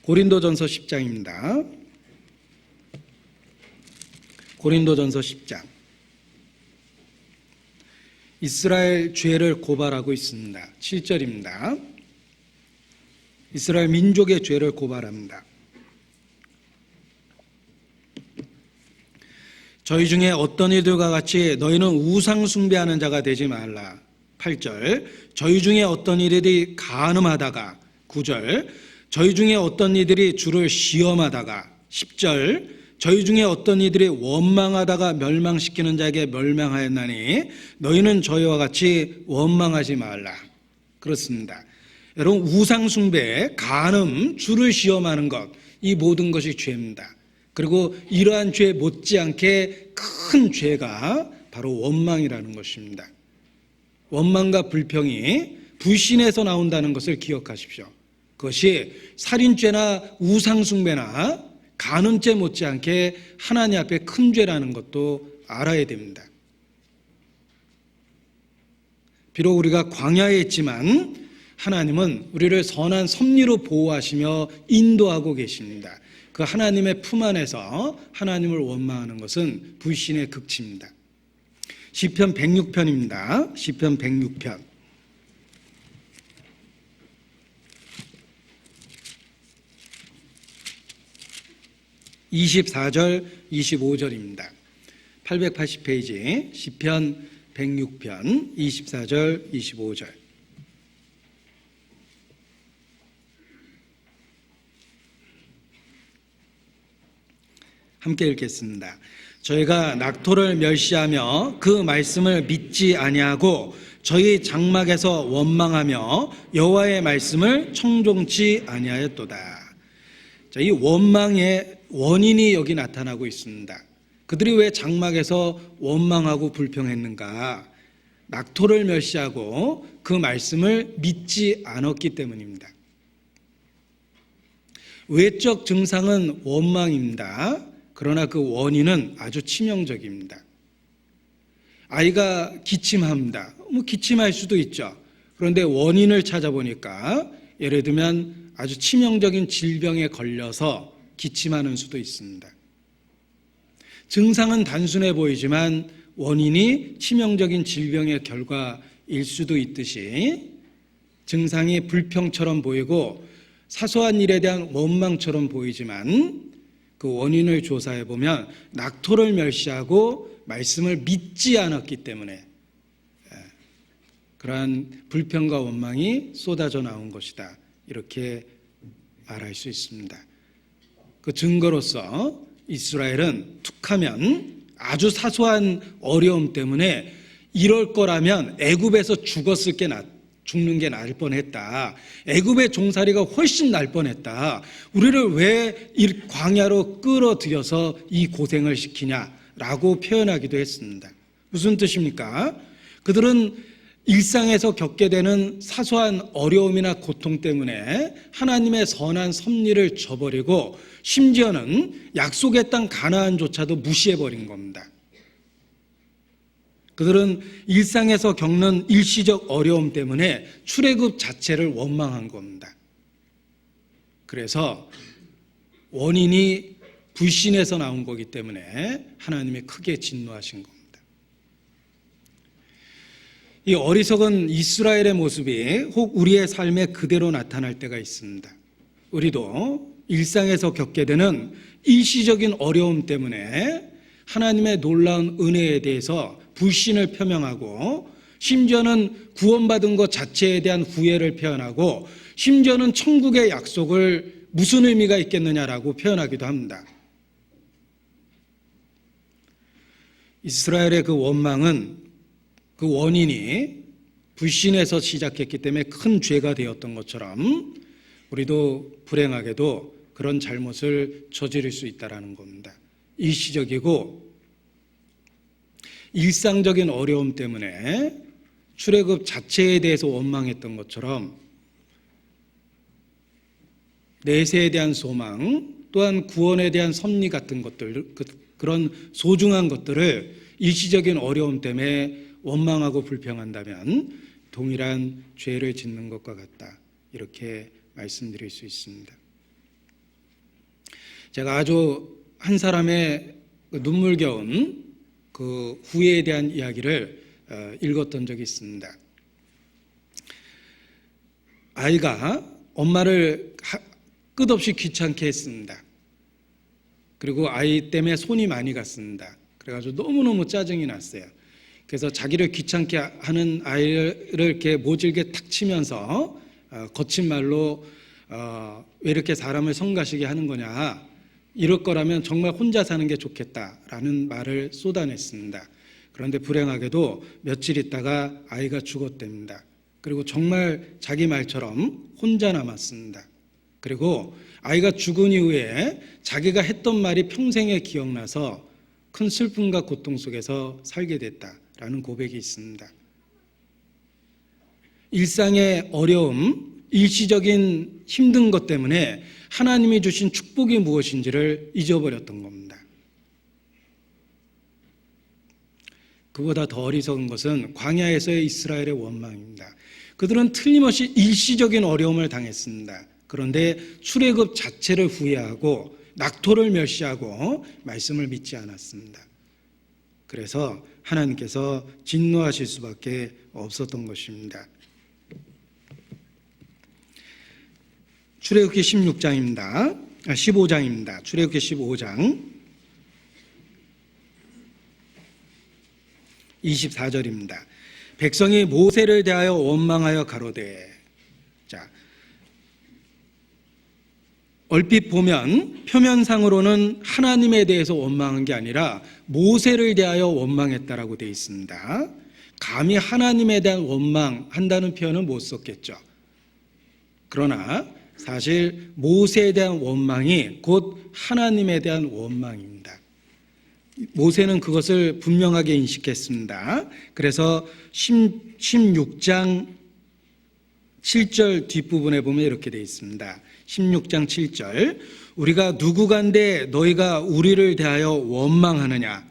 고린도전서 10장입니다. 고린도전서 10장. 이스라엘 죄를 고발하고 있습니다. 7절입니다. 이스라엘 민족의 죄를 고발합니다. 저희 중에 어떤 이들과 같이 너희는 우상 숭배하는 자가 되지 말라. 8절. 저희 중에 어떤 이들이 간음하다가. 9절. 저희 중에 어떤 이들이 주를 시험하다가. 10절. 저희 중에 어떤 이들이 원망하다가 멸망시키는 자에게 멸망하였나니 너희는 저희와 같이 원망하지 말라. 그렇습니다. 여러분, 우상 숭배, 간음, 주를 시험하는 것, 이 모든 것이 죄입니다. 그리고 이러한 죄 못지않게 큰 죄가 바로 원망이라는 것입니다. 원망과 불평이 불신에서 나온다는 것을 기억하십시오. 그것이 살인죄나 우상숭배나 간음죄 못지않게 하나님 앞에 큰 죄라는 것도 알아야 됩니다. 비록 우리가 광야에 있지만 하나님은 우리를 선한 섭리로 보호하시며 인도하고 계십니다. 그 하나님의 품 안에서 하나님을 원망하는 것은 불신의 극치입니다. 시편 106편입니다. 시편 106편. 24절, 25절입니다. 880페이지 시편 106편 24절, 25절. 함께 읽겠습니다. 저희가 낙토를 멸시하며 그 말씀을 믿지 아니하고 저희 장막에서 원망하며 여호와의 말씀을 청종치 아니하였도다. 자, 이 원망의 원인이 여기 나타나고 있습니다. 그들이 왜 장막에서 원망하고 불평했는가? 낙토를 멸시하고 그 말씀을 믿지 않았기 때문입니다. 외적 증상은 원망입니다. 그러나 그 원인은 아주 치명적입니다. 아이가 기침합니다. 기침할 수도 있죠. 그런데 원인을 찾아보니까 예를 들면 아주 치명적인 질병에 걸려서 기침하는 수도 있습니다. 증상은 단순해 보이지만 원인이 치명적인 질병의 결과일 수도 있듯이 증상이 불평처럼 보이고 사소한 일에 대한 원망처럼 보이지만 그 원인을 조사해 보면 낙토를 멸시하고 말씀을 믿지 않았기 때문에 그러한 불평과 원망이 쏟아져 나온 것이다. 이렇게 말할 수 있습니다. 그 증거로서 이스라엘은 툭하면 아주 사소한 어려움 때문에 이럴 거라면 애굽에서 죽는 게 나을 뻔했다. 애굽의 종살이가 훨씬 날 뻔했다. 우리를 왜 이 광야로 끌어들여서 이 고생을 시키냐라고 표현하기도 했습니다. 무슨 뜻입니까? 그들은 일상에서 겪게 되는 사소한 어려움이나 고통 때문에 하나님의 선한 섭리를 저버리고 심지어는 약속의 땅 가나안조차도 무시해버린 겁니다. 그들은 일상에서 겪는 일시적 어려움 때문에 출애굽 자체를 원망한 겁니다. 그래서 원인이 불신에서 나온 거기 때문에 하나님이 크게 진노하신 겁니다. 이 어리석은 이스라엘의 모습이 혹 우리의 삶에 그대로 나타날 때가 있습니다. 우리도 일상에서 겪게 되는 일시적인 어려움 때문에 하나님의 놀라운 은혜에 대해서 불신을 표명하고 심지어는 구원받은 것 자체에 대한 후회를 표현하고 심지어는 천국의 약속을 무슨 의미가 있겠느냐라고 표현하기도 합니다. 이스라엘의 그 원망은 그 원인이 불신에서 시작했기 때문에 큰 죄가 되었던 것처럼 우리도 불행하게도 그런 잘못을 저지를 수 있다는 겁니다. 일시적이고 일상적인 어려움 때문에 출애굽 자체에 대해서 원망했던 것처럼 내세에 대한 소망 또한 구원에 대한 섭리 같은 것들 그런 소중한 것들을 일시적인 어려움 때문에 원망하고 불평한다면 동일한 죄를 짓는 것과 같다. 이렇게 말씀드릴 수 있습니다. 제가 아주 한 사람의 눈물겨운 그 후회에 대한 이야기를 읽었던 적이 있습니다. 아이가 엄마를 끝없이 귀찮게 했습니다. 그리고 아이 때문에 손이 많이 갔습니다. 그래가지고 너무너무 짜증이 났어요. 그래서 자기를 귀찮게 하는 아이를 이렇게 모질게 탁 치면서 거친 말로 왜 이렇게 사람을 성가시게 하는 거냐, 이럴 거라면 정말 혼자 사는 게 좋겠다라는 말을 쏟아냈습니다. 그런데 불행하게도 며칠 있다가 아이가 죽었답니다. 그리고 정말 자기 말처럼 혼자 남았습니다. 그리고 아이가 죽은 이후에 자기가 했던 말이 평생에 기억나서 큰 슬픔과 고통 속에서 살게 됐다라는 고백이 있습니다. 일상의 어려움, 일시적인 힘든 것 때문에 하나님이 주신 축복이 무엇인지를 잊어버렸던 겁니다. 그보다 더 어리석은 것은 광야에서의 이스라엘의 원망입니다. 그들은 틀림없이 일시적인 어려움을 당했습니다. 그런데 출애굽 자체를 후회하고 낙토를 멸시하고 말씀을 믿지 않았습니다. 그래서 하나님께서 진노하실 수밖에 없었던 것입니다. 출애굽기 15장입니다. 출애굽기 15장 24절입니다. 백성이 모세를 대하여 원망하여 가로되. 자, 얼핏 보면 표면상으로는 하나님에 대해서 원망한 게 아니라 모세를 대하여 원망했다라고 되어 있습니다. 감히 하나님에 대한 원망한다는 표현은 못 썼겠죠. 그러나 사실 모세에 대한 원망이 곧 하나님에 대한 원망입니다. 모세는 그것을 분명하게 인식했습니다. 그래서 16장 7절 뒷부분에 보면 이렇게 되어 있습니다. 16장 7절 우리가 누구간데 너희가 우리를 대하여 원망하느냐.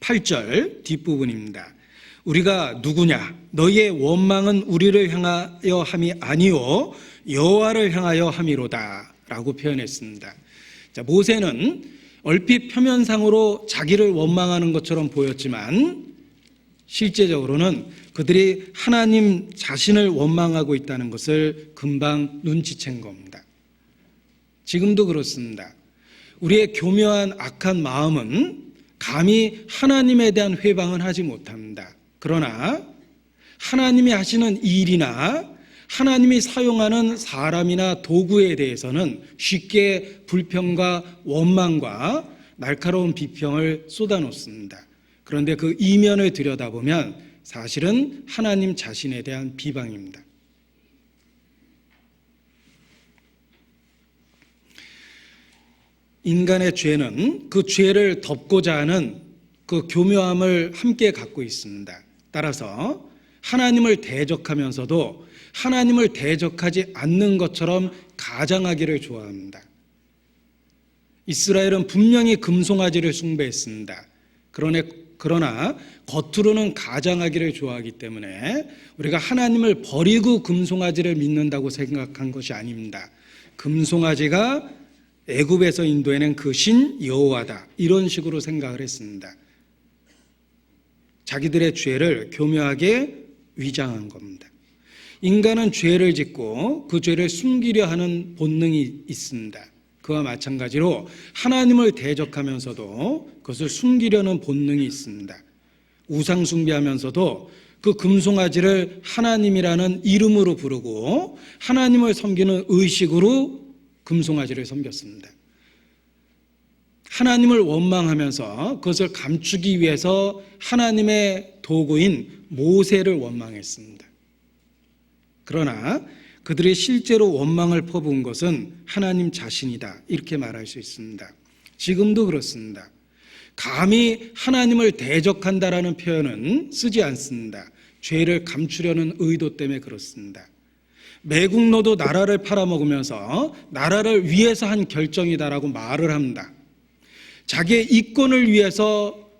8절 뒷부분입니다. 우리가 누구냐. 너희의 원망은 우리를 향하여 함이 아니요 여호와를 향하여 함이로다 라고 표현했습니다. 자, 모세는 얼핏 표면상으로 자기를 원망하는 것처럼 보였지만 실제적으로는 그들이 하나님 자신을 원망하고 있다는 것을 금방 눈치챈 겁니다. 지금도 그렇습니다. 우리의 교묘한 악한 마음은 감히 하나님에 대한 회방은 하지 못합니다. 그러나 하나님이 하시는 일이나 하나님이 사용하는 사람이나 도구에 대해서는 쉽게 불평과 원망과 날카로운 비평을 쏟아놓습니다. 그런데 그 이면을 들여다보면 사실은 하나님 자신에 대한 비방입니다. 인간의 죄는 그 죄를 덮고자 하는 그 교묘함을 함께 갖고 있습니다. 따라서 하나님을 대적하면서도 하나님을 대적하지 않는 것처럼 가장하기를 좋아합니다. 이스라엘은 분명히 금송아지를 숭배했습니다. 그러나 겉으로는 가장하기를 좋아하기 때문에 우리가 하나님을 버리고 금송아지를 믿는다고 생각한 것이 아닙니다. 금송아지가 애굽에서 인도해낸 그 신 여호와다 이런 식으로 생각을 했습니다. 자기들의 죄를 교묘하게 위장한 겁니다. 인간은 죄를 짓고 그 죄를 숨기려 하는 본능이 있습니다. 그와 마찬가지로 하나님을 대적하면서도 그것을 숨기려는 본능이 있습니다. 우상 숭배하면서도 그 금송아지를 하나님이라는 이름으로 부르고 하나님을 섬기는 의식으로 금송아지를 섬겼습니다. 하나님을 원망하면서 그것을 감추기 위해서 하나님의 도구인 모세를 원망했습니다. 그러나 그들이 실제로 원망을 퍼부은 것은 하나님 자신이다 이렇게 말할 수 있습니다. 지금도 그렇습니다. 감히 하나님을 대적한다라는 표현은 쓰지 않습니다. 죄를 감추려는 의도 때문에 그렇습니다. 매국노도 나라를 팔아먹으면서 나라를 위해서 한 결정이다라고 말을 합니다. 자기의 이권을 위해서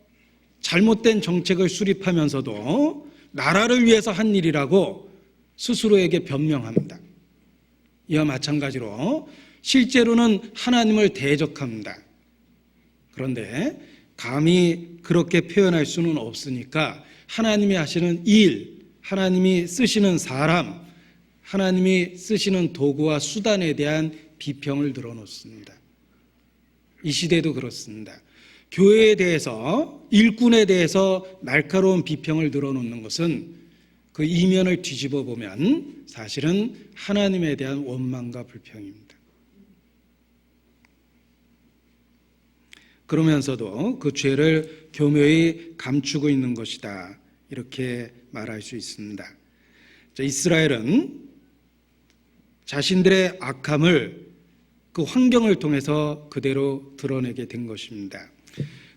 잘못된 정책을 수립하면서도 나라를 위해서 한 일이라고 스스로에게 변명합니다. 이와 마찬가지로 실제로는 하나님을 대적합니다. 그런데 감히 그렇게 표현할 수는 없으니까 하나님이 하시는 일, 하나님이 쓰시는 사람, 하나님이 쓰시는 도구와 수단에 대한 비평을 늘어놓습니다. 이 시대도 그렇습니다. 교회에 대해서, 일꾼에 대해서 날카로운 비평을 늘어놓는 것은 그 이면을 뒤집어 보면 사실은 하나님에 대한 원망과 불평입니다. 그러면서도 그 죄를 교묘히 감추고 있는 것이다 이렇게 말할 수 있습니다. 이스라엘은 자신들의 악함을 그 환경을 통해서 그대로 드러내게 된 것입니다.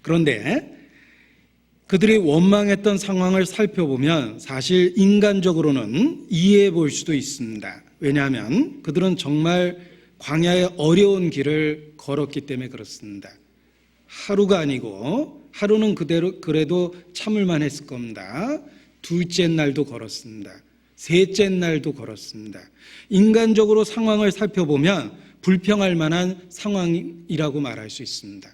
그런데 그들이 원망했던 상황을 살펴보면 사실 인간적으로는 이해해 볼 수도 있습니다. 왜냐하면 그들은 정말 광야의 어려운 길을 걸었기 때문에 그렇습니다. 하루가 아니고 하루는 그래도 참을만 했을 겁니다. 둘째 날도 걸었습니다. 셋째 날도 걸었습니다. 인간적으로 상황을 살펴보면 불평할 만한 상황이라고 말할 수 있습니다.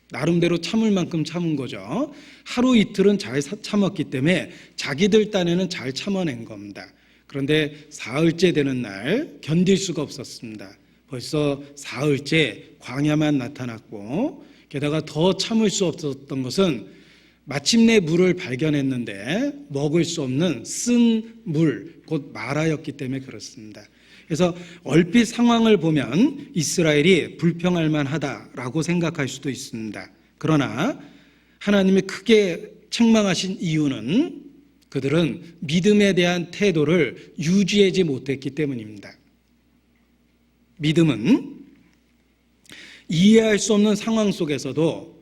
나름대로 참을 만큼 참은 거죠. 하루 이틀은 잘 참았기 때문에 자기들 딴에는 잘 참아낸 겁니다. 그런데 사흘째 되는 날 견딜 수가 없었습니다. 벌써 사흘째 광야만 나타났고, 게다가 더 참을 수 없었던 것은 마침내 물을 발견했는데 먹을 수 없는 쓴 물, 곧 마라였기 때문에 그렇습니다. 그래서 얼핏 상황을 보면 이스라엘이 불평할 만하다라고 생각할 수도 있습니다. 그러나 하나님이 크게 책망하신 이유는 그들은 믿음에 대한 태도를 유지하지 못했기 때문입니다. 믿음은 이해할 수 없는 상황 속에서도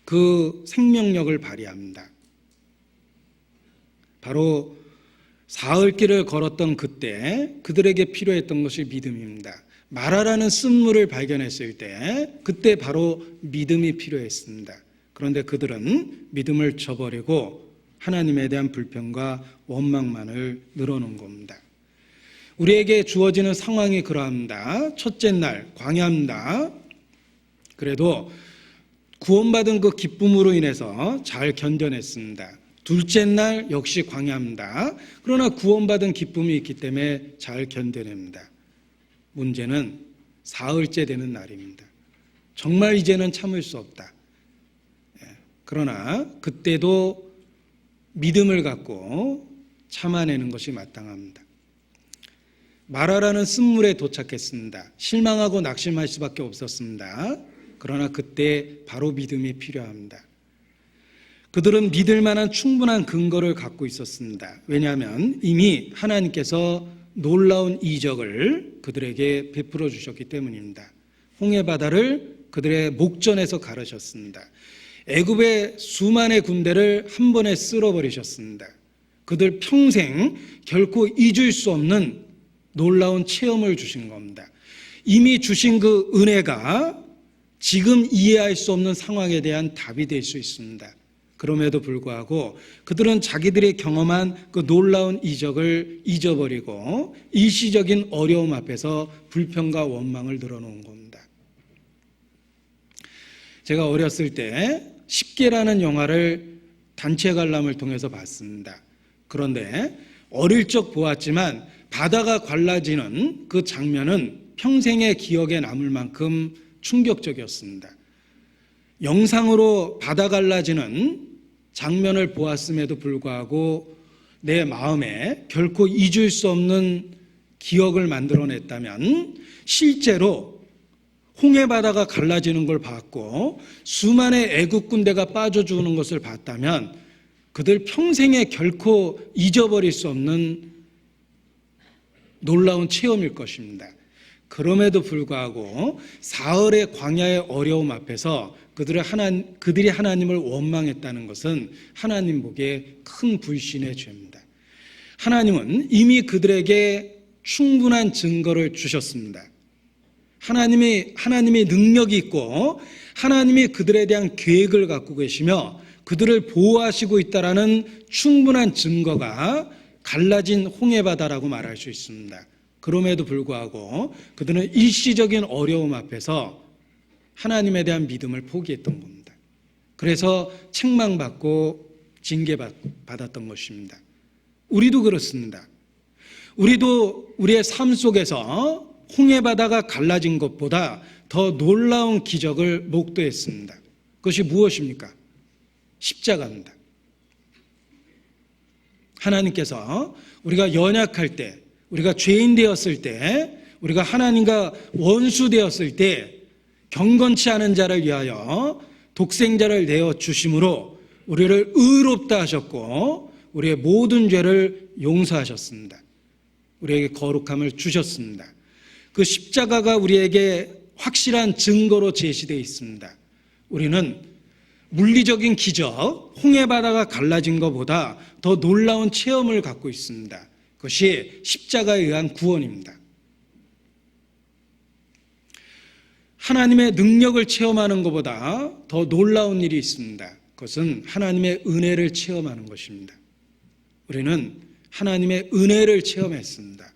그 생명력을 발휘합니다. 바로 사흘길을 걸었던 그때 그들에게 필요했던 것이 믿음입니다. 마라라는 쓴물을 발견했을 때 그때 바로 믿음이 필요했습니다. 그런데 그들은 믿음을 저버리고 하나님에 대한 불평과 원망만을 늘어놓은 겁니다. 우리에게 주어지는 상황이 그러합니다. 첫째 날 광야입니다. 그래도 구원받은 그 기쁨으로 인해서 잘 견뎌냈습니다. 둘째 날 역시 광야입니다. 그러나 구원받은 기쁨이 있기 때문에 잘 견뎌냅니다. 문제는 사흘째 되는 날입니다. 정말 이제는 참을 수 없다. 그러나 그때도 믿음을 갖고 참아내는 것이 마땅합니다. 마라라는 쓴물에 도착했습니다. 실망하고 낙심할 수밖에 없었습니다. 그러나 그때 바로 믿음이 필요합니다. 그들은 믿을 만한 충분한 근거를 갖고 있었습니다. 왜냐하면 이미 하나님께서 놀라운 이적을 그들에게 베풀어 주셨기 때문입니다. 홍해바다를 그들의 목전에서 가르셨습니다. 애굽의 수만의 군대를 한 번에 쓸어버리셨습니다. 그들 평생 결코 잊을 수 없는 놀라운 체험을 주신 겁니다. 이미 주신 그 은혜가 지금 이해할 수 없는 상황에 대한 답이 될 수 있습니다. 그럼에도 불구하고 그들은 자기들이 경험한 그 놀라운 이적을 잊어버리고 일시적인 어려움 앞에서 불평과 원망을 늘어놓은 겁니다. 제가 어렸을 때 10개라는 영화를 단체 관람을 통해서 봤습니다. 그런데 어릴 적 보았지만 바다가 갈라지는 그 장면은 평생의 기억에 남을 만큼 충격적이었습니다. 영상으로 바다 갈라지는 장면을 보았음에도 불구하고 내 마음에 결코 잊을 수 없는 기억을 만들어냈다면 실제로 홍해바다가 갈라지는 걸 봤고 수많은 애국 군대가 빠져 죽는 것을 봤다면 그들 평생에 결코 잊어버릴 수 없는 놀라운 체험일 것입니다. 그럼에도 불구하고 사흘의 광야의 어려움 앞에서 그들이 하나님을 원망했다는 것은 하나님 보기에 큰 불신의 죄입니다. 하나님은 이미 그들에게 충분한 증거를 주셨습니다. 하나님이 능력이 있고 하나님이 그들에 대한 계획을 갖고 계시며 그들을 보호하시고 있다라는 충분한 증거가 갈라진 홍해바다라고 말할 수 있습니다. 그럼에도 불구하고 그들은 일시적인 어려움 앞에서 하나님에 대한 믿음을 포기했던 겁니다. 그래서 책망받고 징계받았던 것입니다. 우리도 그렇습니다. 우리도 우리의 삶 속에서 홍해바다가 갈라진 것보다 더 놀라운 기적을 목도했습니다. 그것이 무엇입니까? 십자가입니다. 하나님께서 우리가 연약할 때, 우리가 죄인 되었을 때, 우리가 하나님과 원수 되었을 때 경건치 않은 자를 위하여 독생자를 내어 주심으로 우리를 의롭다 하셨고 우리의 모든 죄를 용서하셨습니다. 우리에게 거룩함을 주셨습니다. 그 십자가가 우리에게 확실한 증거로 제시되어 있습니다. 우리는 물리적인 기적, 홍해바다가 갈라진 것보다 더 놀라운 체험을 갖고 있습니다. 그것이 십자가에 의한 구원입니다. 하나님의 능력을 체험하는 것보다 더 놀라운 일이 있습니다. 그것은 하나님의 은혜를 체험하는 것입니다. 우리는 하나님의 은혜를 체험했습니다.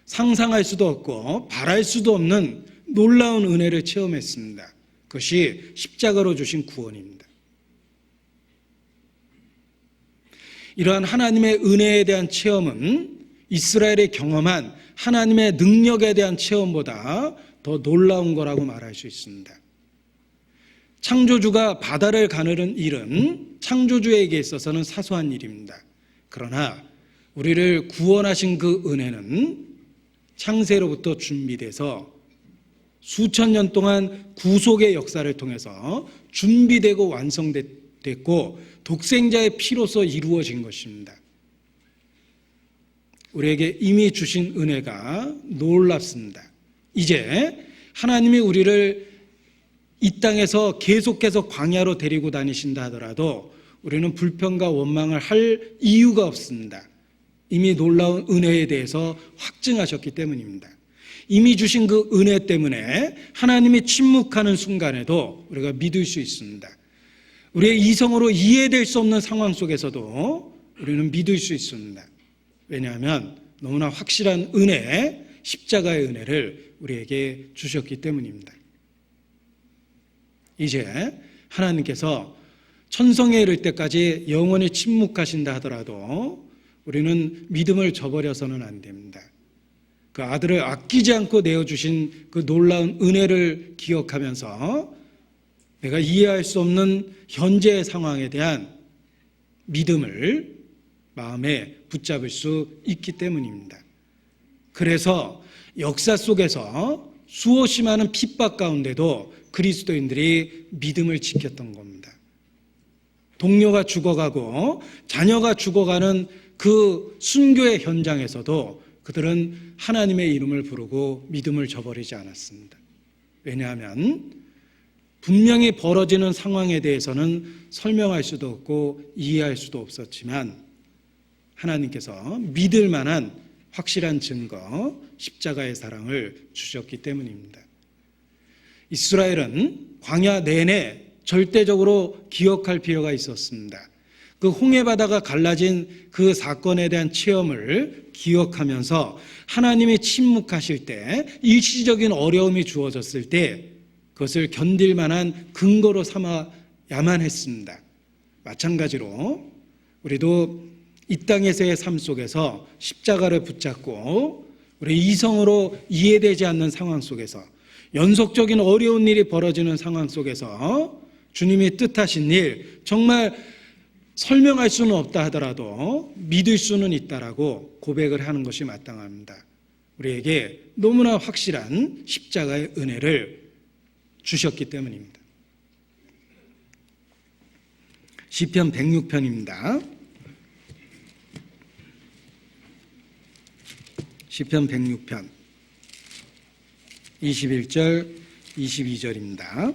상상할 수도 없고 바랄 수도 없는 놀라운 은혜를 체험했습니다. 그것이 십자가로 주신 구원입니다. 이러한 하나님의 은혜에 대한 체험은 이스라엘이 경험한 하나님의 능력에 대한 체험보다 더 놀라운 거라고 말할 수 있습니다. 창조주가 바다를 가르는 일은 창조주에게 있어서는 사소한 일입니다. 그러나 우리를 구원하신 그 은혜는 창세로부터 준비돼서 수천 년 동안 구속의 역사를 통해서 준비되고 완성됐고 독생자의 피로서 이루어진 것입니다. 우리에게 이미 주신 은혜가 놀랍습니다. 이제 하나님이 우리를 이 땅에서 계속해서 광야로 데리고 다니신다 하더라도 우리는 불평과 원망을 할 이유가 없습니다. 이미 놀라운 은혜에 대해서 확증하셨기 때문입니다. 이미 주신 그 은혜 때문에 하나님이 침묵하는 순간에도 우리가 믿을 수 있습니다. 우리의 이성으로 이해될 수 없는 상황 속에서도 우리는 믿을 수 있습니다. 왜냐하면 너무나 확실한 은혜, 십자가의 은혜를 우리에게 주셨기 때문입니다. 이제 하나님께서 천성에 이를 때까지 영원히 침묵하신다 하더라도 우리는 믿음을 저버려서는 안 됩니다. 그 아들을 아끼지 않고 내어주신 그 놀라운 은혜를 기억하면서 내가 이해할 수 없는 현재의 상황에 대한 믿음을 마음에 붙잡을 수 있기 때문입니다. 그래서 역사 속에서 수없이 많은 핍박 가운데도 그리스도인들이 믿음을 지켰던 겁니다. 동료가 죽어가고 자녀가 죽어가는 그 순교의 현장에서도 그들은 하나님의 이름을 부르고 믿음을 저버리지 않았습니다. 왜냐하면 분명히 벌어지는 상황에 대해서는 설명할 수도 없고 이해할 수도 없었지만 하나님께서 믿을 만한 확실한 증거, 십자가의 사랑을 주셨기 때문입니다. 이스라엘은 광야 내내 절대적으로 기억할 필요가 있었습니다. 그 홍해바다가 갈라진 그 사건에 대한 체험을 기억하면서 하나님이 침묵하실 때, 일시적인 어려움이 주어졌을 때 그것을 견딜 만한 근거로 삼아야만 했습니다. 마찬가지로 우리도 이 땅에서의 삶 속에서 십자가를 붙잡고 우리 이성으로 이해되지 않는 상황 속에서 연속적인 어려운 일이 벌어지는 상황 속에서 주님이 뜻하신 일, 정말 설명할 수는 없다 하더라도 믿을 수는 있다라고 고백을 하는 것이 마땅합니다. 우리에게 너무나 확실한 십자가의 은혜를 주셨기 때문입니다. 시편 106편입니다. 시편 106편 21절 22절입니다.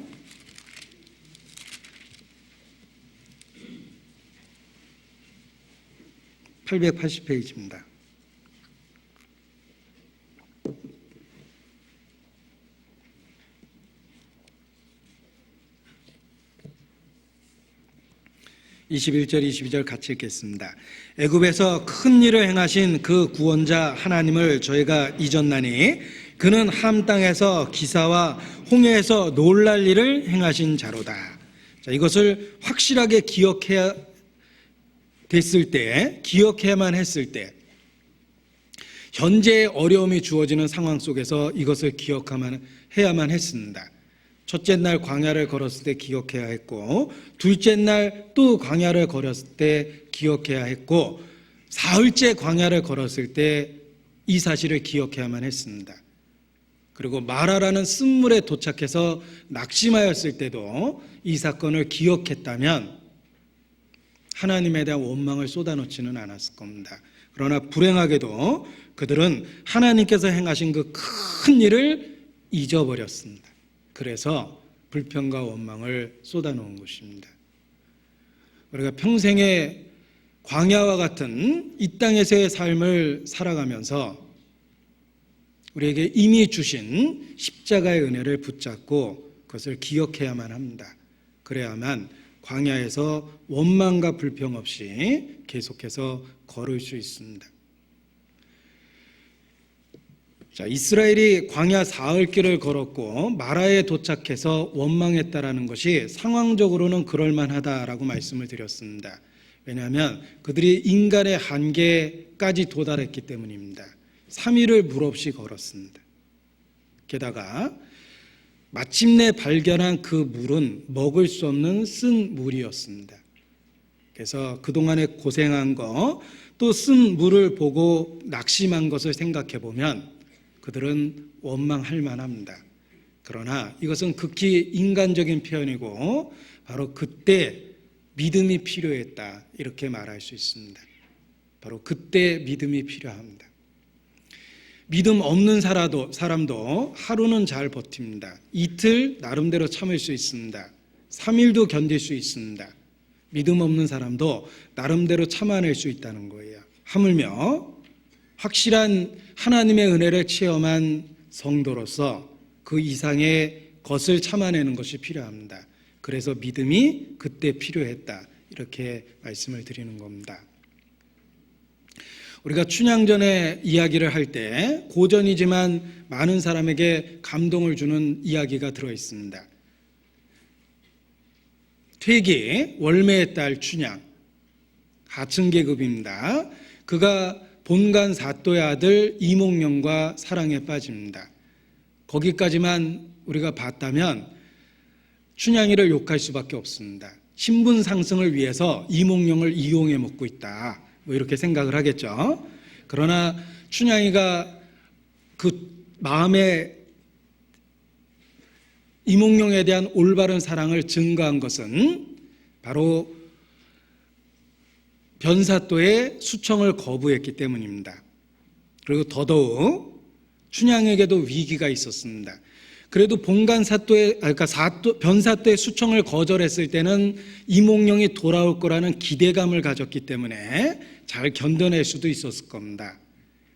880페이지입니다. (21절) (22절) 같이 읽겠습니다. 애굽에서 큰 일을 행하신 그 구원자 하나님을 저희가 잊었나니 그는 함 땅에서 기사와 홍해에서 놀랄 일을 행하신 자로다. 자, 이것을 확실하게 기억해야 됐을 때, 기억해야만 했을 때, 현재의 어려움이 주어지는 상황 속에서 이것을 해야만 했습니다. 첫째 날 광야를 걸었을 때 기억해야 했고, 둘째 날 또 광야를 걸었을 때 기억해야 했고, 사흘째 광야를 걸었을 때 이 사실을 기억해야만 했습니다. 그리고 마라라는 쓴물에 도착해서 낙심하였을 때도 이 사건을 기억했다면 하나님에 대한 원망을 쏟아놓지는 않았을 겁니다. 그러나 불행하게도 그들은 하나님께서 행하신 그 큰 일을 잊어버렸습니다. 그래서 불평과 원망을 쏟아놓은 것입니다. 우리가 평생에 광야와 같은 이 땅에서의 삶을 살아가면서 우리에게 이미 주신 십자가의 은혜를 붙잡고 그것을 기억해야만 합니다. 그래야만 광야에서 원망과 불평 없이 계속해서 걸을 수 있습니다. 자, 이스라엘이 광야 사흘길을 걸었고 마라에 도착해서 원망했다라는 것이 상황적으로는 그럴만하다라고 말씀을 드렸습니다. 왜냐하면 그들이 인간의 한계까지 도달했기 때문입니다. 3일을 물 없이 걸었습니다. 게다가 마침내 발견한 그 물은 먹을 수 없는 쓴 물이었습니다. 그래서 그동안에 고생한 거, 또 쓴 물을 보고 낙심한 것을 생각해 보면 그들은 원망할 만합니다. 그러나 이것은 극히 인간적인 표현이고 바로 그때 믿음이 필요했다, 이렇게 말할 수 있습니다. 바로 그때 믿음이 필요합니다. 믿음 없는 사람도 하루는 잘 버팁니다. 이틀 나름대로 참을 수 있습니다. 3일도 견딜 수 있습니다. 믿음 없는 사람도 나름대로 참아낼 수 있다는 거예요. 하물며 확실한 하나님의 은혜를 체험한 성도로서 그 이상의 것을 참아내는 것이 필요합니다. 그래서 믿음이 그때 필요했다, 이렇게 말씀을 드리는 겁니다. 우리가 춘향전의 이야기를 할 때 고전이지만 많은 사람에게 감동을 주는 이야기가 들어있습니다. 퇴기, 월매의 딸 춘향, 하층계급입니다. 그가 본관 사또의 아들 이몽룡과 사랑에 빠집니다. 거기까지만 우리가 봤다면 춘향이를 욕할 수밖에 없습니다. 신분 상승을 위해서 이몽룡을 이용해 먹고 있다, 뭐 이렇게 생각을 하겠죠. 그러나 춘향이가 그 마음에 이몽룡에 대한 올바른 사랑을 증거한 것은 바로 변사또의 수청을 거부했기 때문입니다. 그리고 더더욱 춘향에게도 위기가 있었습니다. 그래도 변사또의 수청을 거절했을 때는 이몽룡이 돌아올 거라는 기대감을 가졌기 때문에 잘 견뎌낼 수도 있었을 겁니다.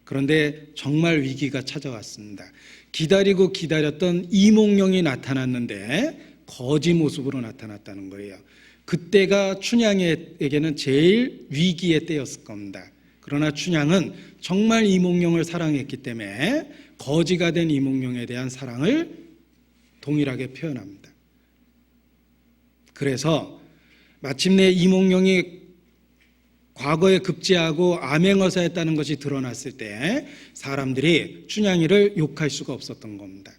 그런데 정말 위기가 찾아왔습니다. 기다리고 기다렸던 이몽룡이 나타났는데 거지 모습으로 나타났다는 거예요. 그때가 춘향에게는 제일 위기의 때였을 겁니다. 그러나 춘향은 정말 이몽룡을 사랑했기 때문에 거지가 된 이몽룡에 대한 사랑을 동일하게 표현합니다. 그래서 마침내 이몽룡이 과거에 급제하고 암행어사했다는 것이 드러났을 때 사람들이 춘향이를 욕할 수가 없었던 겁니다.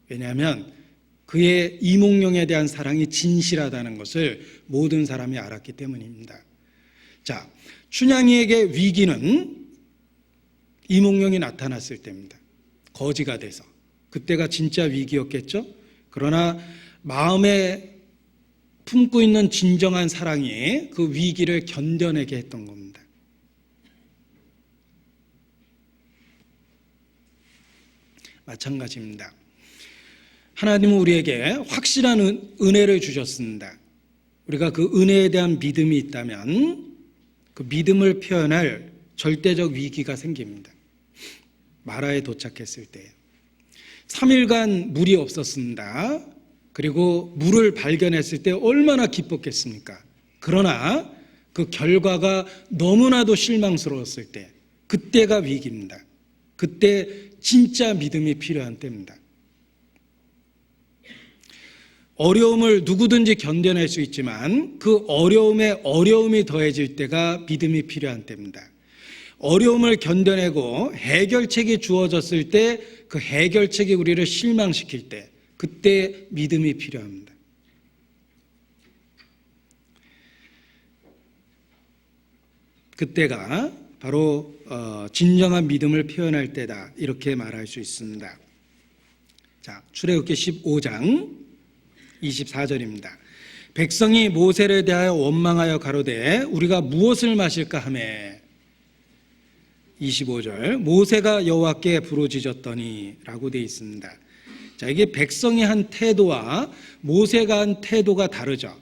왜냐하면 그의 이몽룡에 대한 사랑이 진실하다는 것을 모든 사람이 알았기 때문입니다. 자, 춘향이에게 위기는 이몽룡이 나타났을 때입니다. 거지가 돼서. 그때가 진짜 위기였겠죠? 그러나 마음에 품고 있는 진정한 사랑이 그 위기를 견뎌내게 했던 겁니다. 마찬가지입니다. 하나님은 우리에게 확실한 은혜를 주셨습니다. 우리가 그 은혜에 대한 믿음이 있다면 그 믿음을 표현할 절대적 위기가 생깁니다. 마라에 도착했을 때 3일간 물이 없었습니다. 그리고 물을 발견했을 때 얼마나 기뻤겠습니까? 그러나 그 결과가 너무나도 실망스러웠을 때, 그때가 위기입니다. 그때 진짜 믿음이 필요한 때입니다. 어려움을 누구든지 견뎌낼 수 있지만 그 어려움에 어려움이 더해질 때가 믿음이 필요한 때입니다. 어려움을 견뎌내고 해결책이 주어졌을 때 그 해결책이 우리를 실망시킬 때, 그때 믿음이 필요합니다. 그때가 바로 진정한 믿음을 표현할 때다, 이렇게 말할 수 있습니다. 자, 출애굽기 15장 24절입니다. 백성이 모세를 대하여 원망하여 가로되 우리가 무엇을 마실까 하매 25절 모세가 여호와께 부르짖었더니 라고 되어 있습니다. 자, 이게 백성이 한 태도와 모세가 한 태도가 다르죠.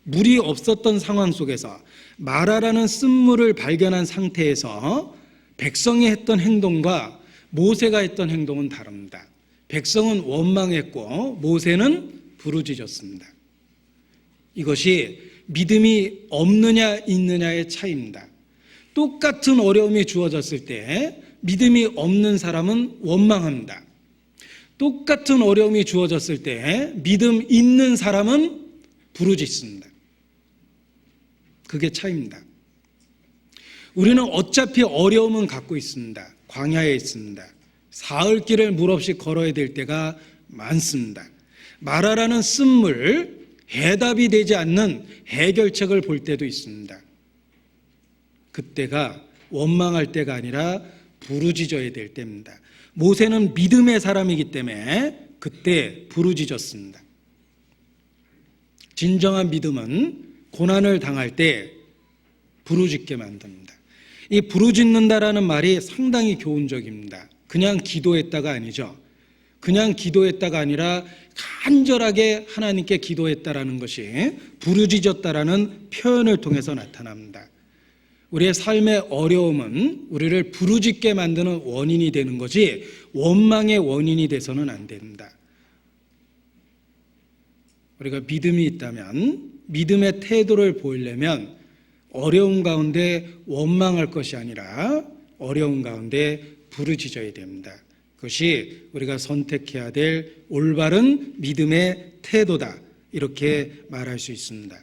물이 없었던 상황 속에서 마라라는 쓴물을 발견한 상태에서 백성이 했던 행동과 모세가 했던 행동은 다릅니다. 백성은 원망했고 모세는 부르짖었습니다. 이것이 믿음이 없느냐 있느냐의 차이입니다. 똑같은 어려움이 주어졌을 때 믿음이 없는 사람은 원망합니다. 똑같은 어려움이 주어졌을 때 믿음 있는 사람은 부르짖습니다. 그게 차이입니다. 우리는 어차피 어려움은 갖고 있습니다. 광야에 있습니다. 사흘 길을 물 없이 걸어야 될 때가 많습니다. 마라라는 쓴물, 해답이 되지 않는 해결책을 볼 때도 있습니다. 그때가 원망할 때가 아니라 부르짖어야 될 때입니다. 모세는 믿음의 사람이기 때문에 그때 부르짖었습니다. 진정한 믿음은 고난을 당할 때 부르짖게 만듭니다. 이 부르짖는다라는 말이 상당히 교훈적입니다. 그냥 기도했다가 아니죠. 그냥 기도했다가 아니라 간절하게 하나님께 기도했다라는 것이 부르짖었다라는 표현을 통해서 나타납니다. 우리의 삶의 어려움은 우리를 부르짖게 만드는 원인이 되는 거지 원망의 원인이 돼서는 안 됩니다. 우리가 믿음이 있다면 믿음의 태도를 보이려면 어려움 가운데 원망할 것이 아니라 어려움 가운데 부르짖어야 됩니다. 그것이 우리가 선택해야 될 올바른 믿음의 태도다, 이렇게 말할 수 있습니다.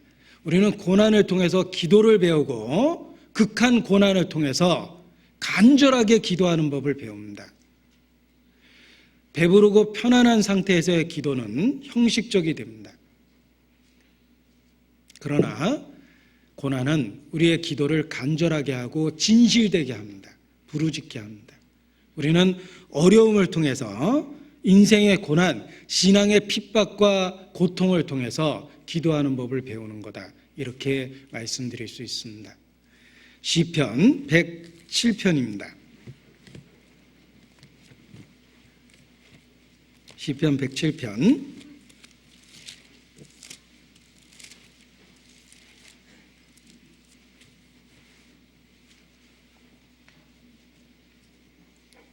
우리는 고난을 통해서 기도를 배우고 극한 고난을 통해서 간절하게 기도하는 법을 배웁니다. 배부르고 편안한 상태에서의 기도는 형식적이 됩니다. 그러나 고난은 우리의 기도를 간절하게 하고 진실되게 합니다. 부르짖게 합니다. 우리는 어려움을 통해서 인생의 고난, 신앙의 핍박과 고통을 통해서 기도하는 법을 배우는 거다, 이렇게 말씀드릴 수 있습니다. 시편 107편입니다. 시편 107편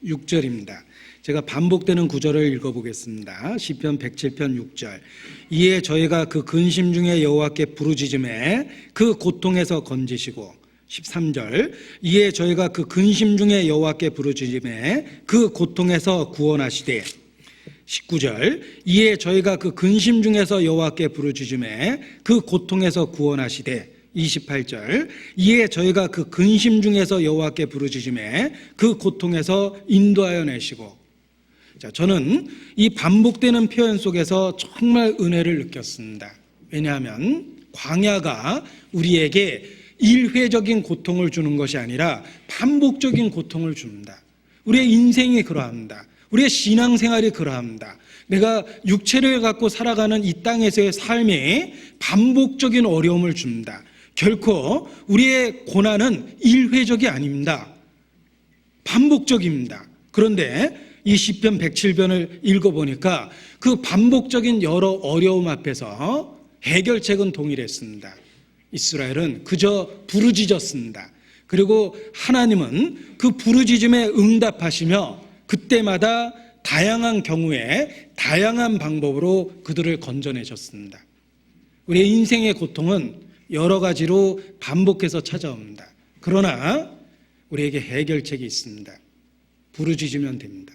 6절입니다. 제가 반복되는 구절을 읽어보겠습니다. 시편 107편 6절. 이에 저희가 그 근심 중에 여호와께 부르짖음에 그 고통에서 건지시고, 13절. 이에 저희가 그 근심 중에 여호와께 부르짖음에 그 고통에서 구원하시되, 19절. 이에 저희가 그 근심 중에서 여호와께 부르짖음에 그 고통에서 구원하시되, 28절. 이에 저희가 그 근심 중에서 여호와께 부르짖음에 그 고통에서 인도하여 내시고. 자, 저는 이 반복되는 표현 속에서 정말 은혜를 느꼈습니다. 왜냐하면 광야가 우리에게 일회적인 고통을 주는 것이 아니라 반복적인 고통을 줍니다. 우리의 인생이 그러합니다. 우리의 신앙생활이 그러합니다. 내가 육체를 갖고 살아가는 이 땅에서의 삶이 반복적인 어려움을 줍니다. 결코 우리의 고난은 일회적이 아닙니다. 반복적입니다. 그런데 이 시편 107편을 읽어보니까 그 반복적인 여러 어려움 앞에서 해결책은 동일했습니다. 이스라엘은 그저 부르짖었습니다. 그리고 하나님은 그 부르짖음에 응답하시며 그때마다 다양한 경우에 다양한 방법으로 그들을 건져내셨습니다. 우리의 인생의 고통은 여러 가지로 반복해서 찾아옵니다. 그러나 우리에게 해결책이 있습니다. 부르짖으면 됩니다.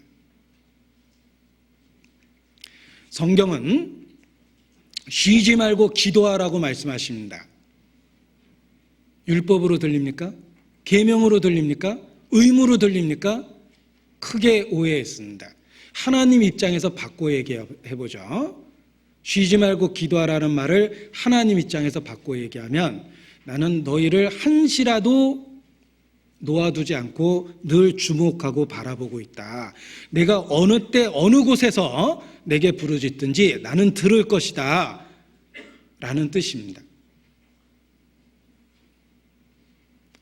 성경은 쉬지 말고 기도하라고 말씀하십니다. 율법으로 들립니까? 계명으로 들립니까? 의무로 들립니까? 크게 오해했습니다. 하나님 입장에서 바꿔 얘기해보죠. 쉬지 말고 기도하라는 말을 하나님 입장에서 바꿔 얘기하면 나는 너희를 한시라도 놓아두지 않고 늘 주목하고 바라보고 있다. 내가 어느 때 어느 곳에서 내게 부르짖든지 나는 들을 것이다 라는 뜻입니다.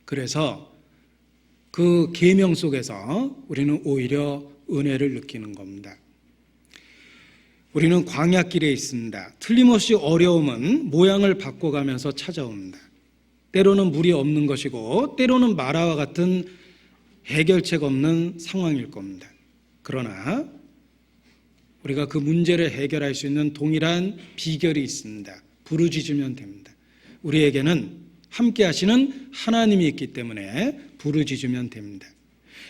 그래서 그 계명 속에서 우리는 오히려 은혜를 느끼는 겁니다. 우리는 광야길에 있습니다. 틀림없이 어려움은 모양을 바꿔가면서 찾아옵니다. 때로는 물이 없는 것이고 때로는 마라와 같은 해결책 없는 상황일 겁니다. 그러나 우리가 그 문제를 해결할 수 있는 동일한 비결이 있습니다. 부르짖으면 됩니다. 우리에게는 함께 하시는 하나님이 있기 때문에 부르짖으면 됩니다.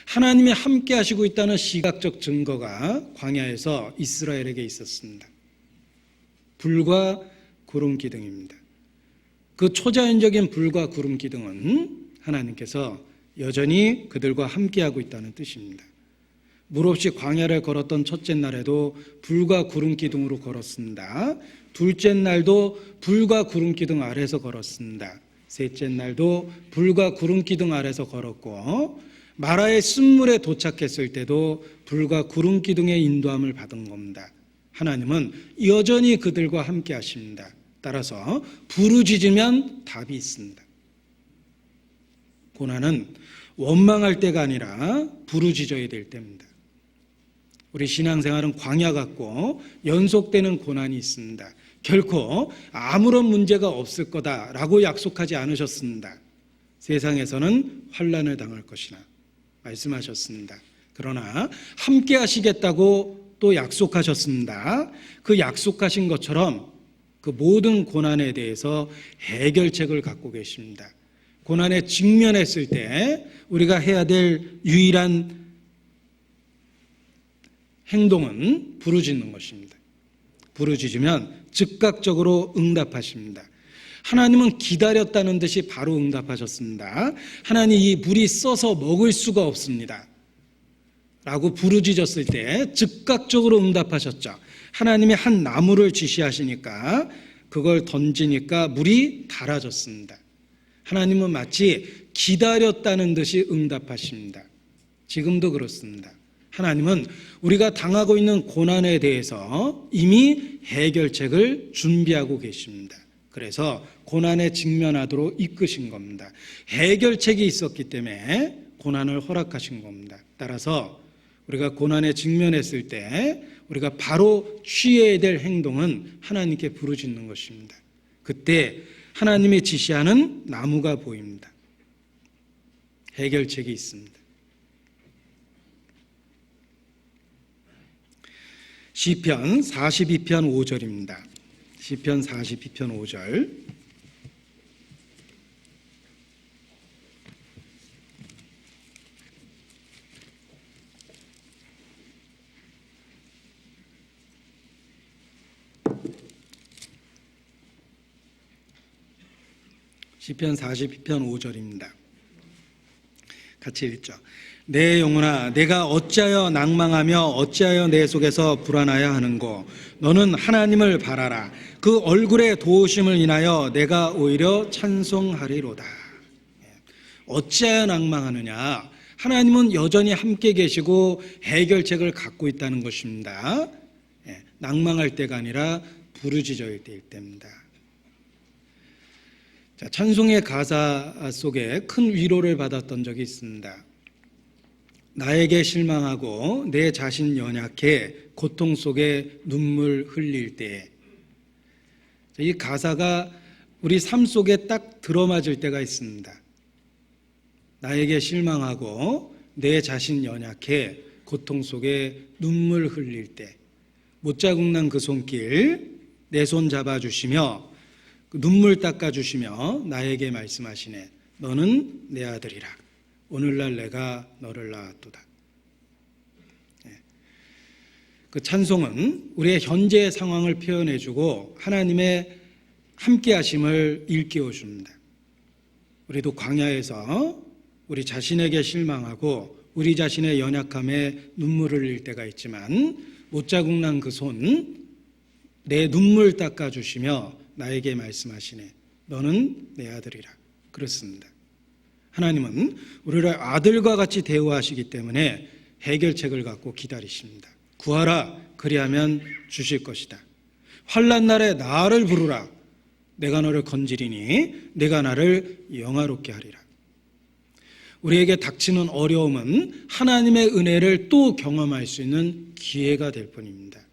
하나님이 함께 하시고 있다는 시각적 증거가 광야에서 이스라엘에게 있었습니다. 불과 구름 기둥입니다. 그 초자연적인 불과 구름 기둥은 하나님께서 여전히 그들과 함께하고 있다는 뜻입니다. 물 없이 광야를 걸었던 첫째 날에도 불과 구름 기둥으로 걸었습니다. 둘째 날도 불과 구름 기둥 아래서 걸었습니다. 셋째 날도 불과 구름 기둥 아래서 걸었고, 마라의 쓴물에 도착했을 때도 불과 구름 기둥의 인도함을 받은 겁니다. 하나님은 여전히 그들과 함께 하십니다. 따라서 부르짖으면 답이 있습니다. 고난은 원망할 때가 아니라 부르짖어야 될 때입니다. 우리 신앙생활은 광야 같고 연속되는 고난이 있습니다. 결코 아무런 문제가 없을 거다라고 약속하지 않으셨습니다. 세상에서는 환난을 당할 것이나 말씀하셨습니다. 그러나 함께 하시겠다고 또 약속하셨습니다. 그 약속하신 것처럼 그 모든 고난에 대해서 해결책을 갖고 계십니다. 고난에 직면했을 때 우리가 해야 될 유일한 행동은 부르짖는 것입니다. 부르짖으면 즉각적으로 응답하십니다. 하나님은 기다렸다는 듯이 바로 응답하셨습니다. 하나님, 이 물이 써서 먹을 수가 없습니다 라고 부르짖었을 때 즉각적으로 응답하셨죠. 하나님이 한 나무를 지시하시니까 그걸 던지니까 물이 달아졌습니다. 하나님은 마치 기다렸다는 듯이 응답하십니다. 지금도 그렇습니다. 하나님은 우리가 당하고 있는 고난에 대해서 이미 해결책을 준비하고 계십니다. 그래서 고난에 직면하도록 이끄신 겁니다. 해결책이 있었기 때문에 고난을 허락하신 겁니다. 따라서 우리가 고난에 직면했을 때 우리가 바로 취해야 될 행동은 하나님께 부르짖는 것입니다. 그때 하나님이 지시하는 나무가 보입니다. 해결책이 있습니다. 시편 42편 5절입니다. 시편 42편 5절. 시편 42편 5절입니다. 같이 읽죠. 내 영혼아, 내가 어찌하여 낭망하며 어찌하여 내 속에서 불안하여 하는고? 너는 하나님을 바라라. 그 얼굴의 도우심을 인하여 내가 오히려 찬송하리로다. 어찌하여 낭망하느냐? 하나님은 여전히 함께 계시고 해결책을 갖고 있다는 것입니다. 낭망할 때가 아니라 부르짖어야 될 때입니다. 찬송의 가사 속에 큰 위로를 받았던 적이 있습니다. 나에게 실망하고 내 자신 연약해 고통 속에 눈물 흘릴 때, 이 가사가 우리 삶 속에 딱 들어맞을 때가 있습니다. 나에게 실망하고 내 자신 연약해 고통 속에 눈물 흘릴 때, 못자국난 그 손길 내 손 잡아주시며 눈물 닦아주시며 나에게 말씀하시네. 너는 내 아들이라. 오늘날 내가 너를 낳았도다. 그 찬송은 우리의 현재의 상황을 표현해주고 하나님의 함께하심을 일깨워줍니다. 우리도 광야에서 우리 자신에게 실망하고 우리 자신의 연약함에 눈물을 흘릴 때가 있지만 못자국난 그 손 내 눈물 닦아주시며 나에게 말씀하시네. 너는 내 아들이라. 그렇습니다. 하나님은 우리를 아들과 같이 대우하시기 때문에 해결책을 갖고 기다리십니다. 구하라, 그리하면 주실 것이다. 환난 날에 나를 부르라. 내가 너를 건지리니 내가 나를 영화롭게 하리라. 우리에게 닥치는 어려움은 하나님의 은혜를 또 경험할 수 있는 기회가 될 뿐입니다.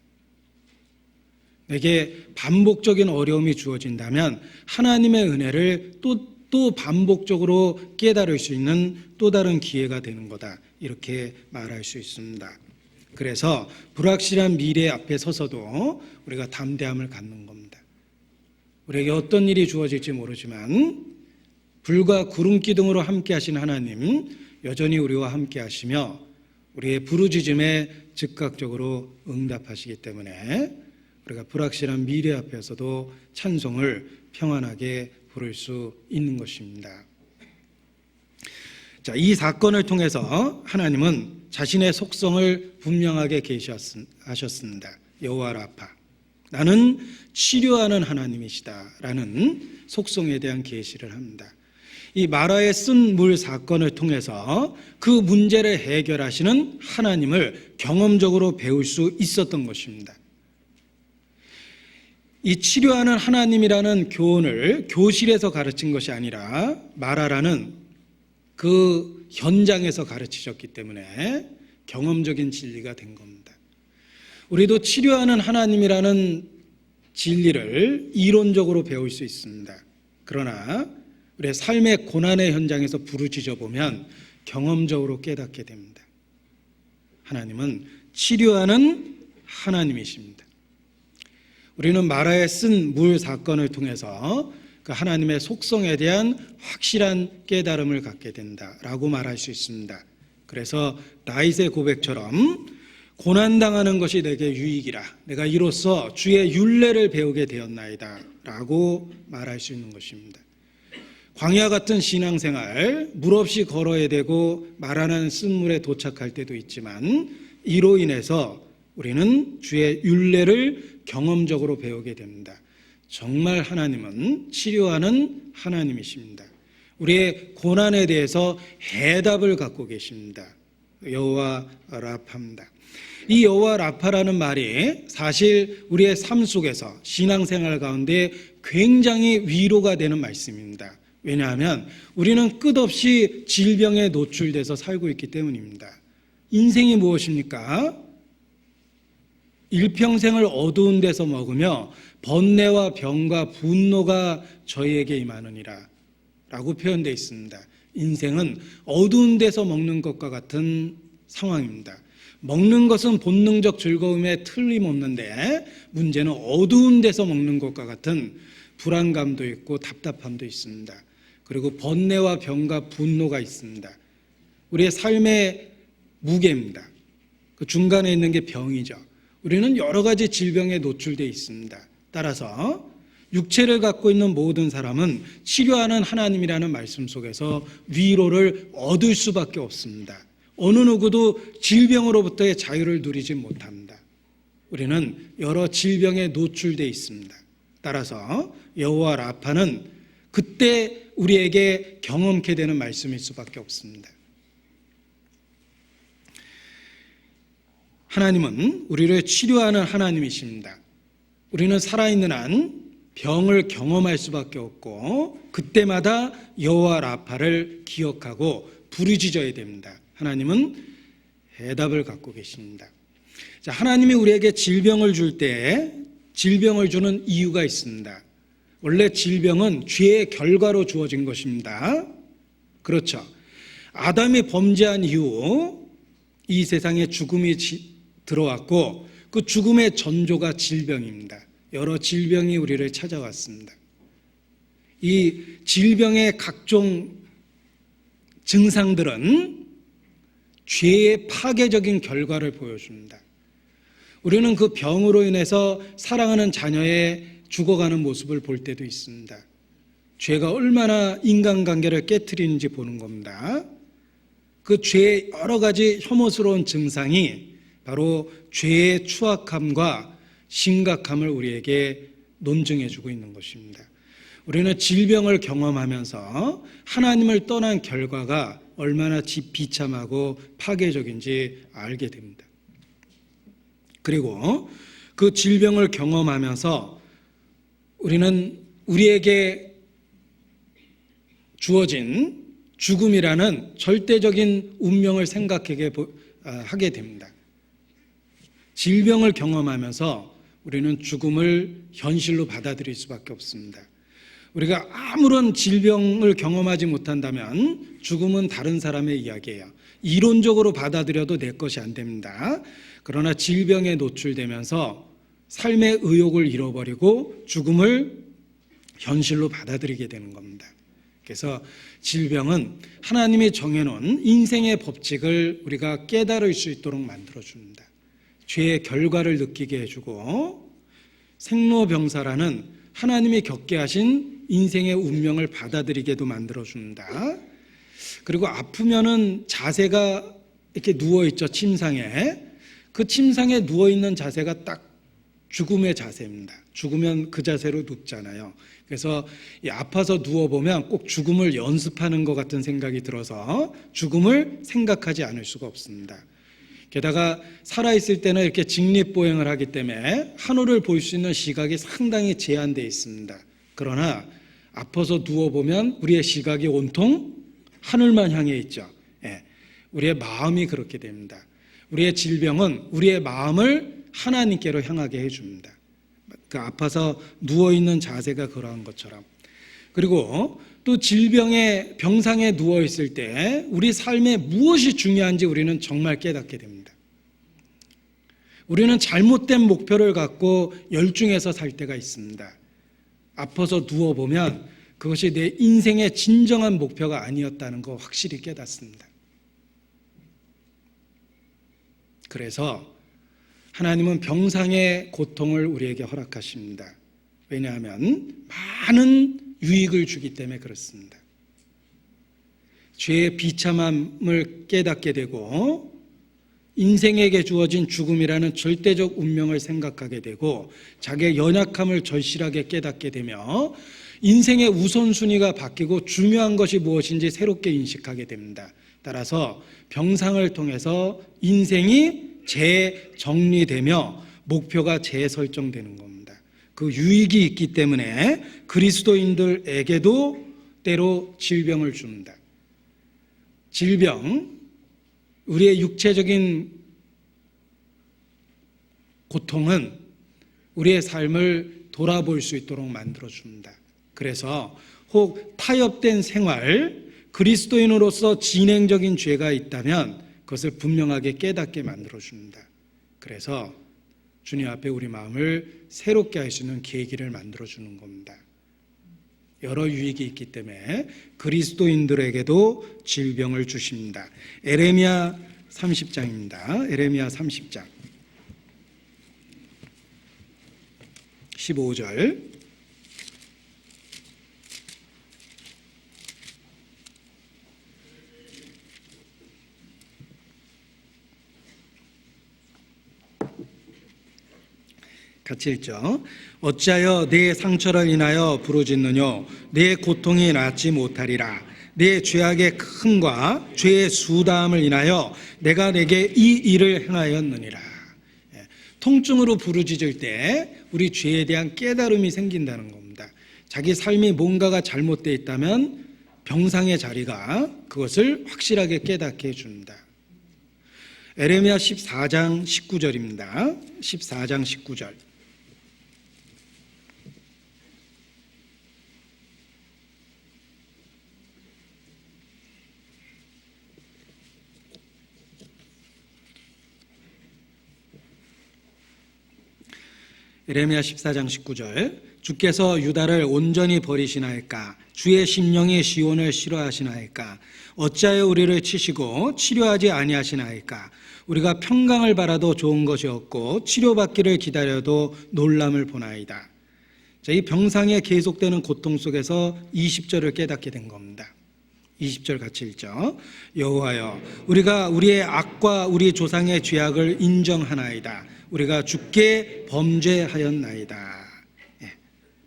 내게 반복적인 어려움이 주어진다면 하나님의 은혜를 또 반복적으로 깨달을 수 있는 또 다른 기회가 되는 거다. 이렇게 말할 수 있습니다. 그래서 불확실한 미래 앞에 서서도 우리가 담대함을 갖는 겁니다. 우리에게 어떤 일이 주어질지 모르지만 불과 구름 기둥으로 함께 하신 하나님 여전히 우리와 함께 하시며 우리의 부르짖음에 즉각적으로 응답하시기 때문에 우리가 불확실한 미래 앞에서도 찬송을 평안하게 부를 수 있는 것입니다. 자, 이 사건을 통해서 하나님은 자신의 속성을 분명하게 계시하셨습니다. 여호와 라파, 나는 치료하는 하나님이시다 라는 속성에 대한 계시를 합니다. 이 마라의 쓴 물 사건을 통해서 그 문제를 해결하시는 하나님을 경험적으로 배울 수 있었던 것입니다. 이 치료하는 하나님이라는 교훈을 교실에서 가르친 것이 아니라 마라라는 그 현장에서 가르치셨기 때문에 경험적인 진리가 된 겁니다. 우리도 치료하는 하나님이라는 진리를 이론적으로 배울 수 있습니다. 그러나 우리의 삶의 고난의 현장에서 부르짖어 보면 경험적으로 깨닫게 됩니다. 하나님은 치료하는 하나님이십니다. 우리는 마라에 쓴 물 사건을 통해서 그 하나님의 속성에 대한 확실한 깨달음을 갖게 된다라고 말할 수 있습니다. 그래서 다윗의 고백처럼 고난당하는 것이 내게 유익이라, 내가 이로써 주의 율례를 배우게 되었나이다 라고 말할 수 있는 것입니다. 광야 같은 신앙생활, 물 없이 걸어야 되고 마라는 쓴물에 도착할 때도 있지만 이로 인해서 우리는 주의 율례를 경험적으로 배우게 됩니다. 정말 하나님은 치료하는 하나님이십니다. 우리의 고난에 대해서 해답을 갖고 계십니다. 여호와 라파입니다. 이 여호와 라파라는 말이 사실 우리의 삶 속에서 신앙생활 가운데 굉장히 위로가 되는 말씀입니다. 왜냐하면 우리는 끝없이 질병에 노출돼서 살고 있기 때문입니다. 인생이 무엇입니까? 일평생을 어두운 데서 먹으며 번뇌와 병과 분노가 저희에게 임하느니라 라고 표현되어 있습니다. 인생은 어두운 데서 먹는 것과 같은 상황입니다. 먹는 것은 본능적 즐거움에 틀림없는데 문제는 어두운 데서 먹는 것과 같은 불안감도 있고 답답함도 있습니다. 그리고 번뇌와 병과 분노가 있습니다. 우리의 삶의 무게입니다. 그 중간에 있는 게 병이죠. 우리는 여러 가지 질병에 노출되어 있습니다. 따라서 육체를 갖고 있는 모든 사람은 치료하는 하나님이라는 말씀 속에서 위로를 얻을 수밖에 없습니다. 어느 누구도 질병으로부터의 자유를 누리지 못합니다. 우리는 여러 질병에 노출되어 있습니다. 따라서 여호와 라파는 그때 우리에게 경험케 되는 말씀일 수밖에 없습니다. 하나님은 우리를 치료하는 하나님이십니다. 우리는 살아있는 한 병을 경험할 수밖에 없고 그때마다 여호와 라파를 기억하고 부르짖어야 됩니다. 하나님은 해답을 갖고 계십니다. 자, 하나님이 우리에게 질병을 줄 때 질병을 주는 이유가 있습니다. 원래 질병은 죄의 결과로 주어진 것입니다. 그렇죠. 아담이 범죄한 이후 이 세상에 죽음이 들어왔고 그 죽음의 전조가 질병입니다. 여러 질병이 우리를 찾아왔습니다. 이 질병의 각종 증상들은 죄의 파괴적인 결과를 보여줍니다. 우리는 그 병으로 인해서 사랑하는 자녀의 죽어가는 모습을 볼 때도 있습니다. 죄가 얼마나 인간관계를 깨트리는지 보는 겁니다. 그 죄의 여러 가지 혐오스러운 증상이 바로 죄의 추악함과 심각함을 우리에게 논증해주고 있는 것입니다. 우리는 질병을 경험하면서 하나님을 떠난 결과가 얼마나 비참하고 파괴적인지 알게 됩니다. 그리고 그 질병을 경험하면서 우리는 우리에게 주어진 죽음이라는 절대적인 운명을 생각하게 됩니다. 질병을 경험하면서 우리는 죽음을 현실로 받아들일 수밖에 없습니다. 우리가 아무런 질병을 경험하지 못한다면 죽음은 다른 사람의 이야기예요. 이론적으로 받아들여도 내 것이 안 됩니다. 그러나 질병에 노출되면서 삶의 의욕을 잃어버리고 죽음을 현실로 받아들이게 되는 겁니다. 그래서 질병은 하나님이 정해놓은 인생의 법칙을 우리가 깨달을 수 있도록 만들어줍니다. 죄의 결과를 느끼게 해주고 생로병사라는 하나님이 겪게 하신 인생의 운명을 받아들이게도 만들어줍니다. 그리고 아프면은 자세가 이렇게 누워있죠. 침상에. 그 침상에 누워있는 자세가 딱 죽음의 자세입니다. 죽으면 그 자세로 눕잖아요. 그래서 아파서 누워보면 꼭 죽음을 연습하는 것 같은 생각이 들어서 죽음을 생각하지 않을 수가 없습니다. 게다가 살아있을 때는 이렇게 직립보행을 하기 때문에 하늘을 볼 수 있는 시각이 상당히 제한되어 있습니다. 그러나 아파서 누워보면 우리의 시각이 온통 하늘만 향해 있죠. 예, 우리의 마음이 그렇게 됩니다. 우리의 질병은 우리의 마음을 하나님께로 향하게 해줍니다. 그 아파서 누워있는 자세가 그러한 것처럼. 그리고 또 질병의 병상에 누워있을 때 우리 삶에 무엇이 중요한지 우리는 정말 깨닫게 됩니다. 우리는 잘못된 목표를 갖고 열중해서 살 때가 있습니다. 아파서 누워보면 그것이 내 인생의 진정한 목표가 아니었다는 거 확실히 깨닫습니다. 그래서 하나님은 병상의 고통을 우리에게 허락하십니다. 왜냐하면 많은 유익을 주기 때문에 그렇습니다. 죄의 비참함을 깨닫게 되고 인생에게 주어진 죽음이라는 절대적 운명을 생각하게 되고 자기의 연약함을 절실하게 깨닫게 되며 인생의 우선순위가 바뀌고 중요한 것이 무엇인지 새롭게 인식하게 됩니다. 따라서 병상을 통해서 인생이 재정리되며 목표가 재설정되는 겁니다. 그 유익이 있기 때문에 그리스도인들에게도 때로 질병을 줍니다. 질병, 우리의 육체적인 고통은 우리의 삶을 돌아볼 수 있도록 만들어줍니다. 그래서 혹 타협된 생활, 그리스도인으로서 진행적인 죄가 있다면 그것을 분명하게 깨닫게 만들어줍니다. 그래서 주님 앞에 우리 마음을 새롭게 할 수 있는 계기를 만들어주는 겁니다. 여러 유익이 있기 때문에 그리스도인들에게도 질병을 주십니다. 에레미야 30장입니다. 에레미야 30장 15절 같이 읽죠. 어찌하여 내 상처를 인하여 부르짖느뇨 내 고통이 낫지 못하리라. 내 죄악의 큰과 죄의 수다함을 인하여 내가 내게 이 일을 행하였느니라. 통증으로 부르짖을 때 우리 죄에 대한 깨달음이 생긴다는 겁니다. 자기 삶이 뭔가가 잘못되어 있다면 병상의 자리가 그것을 확실하게 깨닫게 해줍니다. 에레미야 14장 19절입니다. 14장 19절. 에레미야 14장 19절. 주께서 유다를 온전히 버리시나이까 주의 심령이 시온을 싫어하시나이까 어찌하여 우리를 치시고 치료하지 아니하시나이까 우리가 평강을 바라도 좋은 것이 없고 치료받기를 기다려도 놀람을 보나이다. 자, 이 병상에 계속되는 고통 속에서 20절을 깨닫게 된 겁니다. 20절 같이 읽죠. 여호와여 우리가 우리의 악과 우리 조상의 죄악을 인정하나이다. 우리가 주께 범죄하였나이다.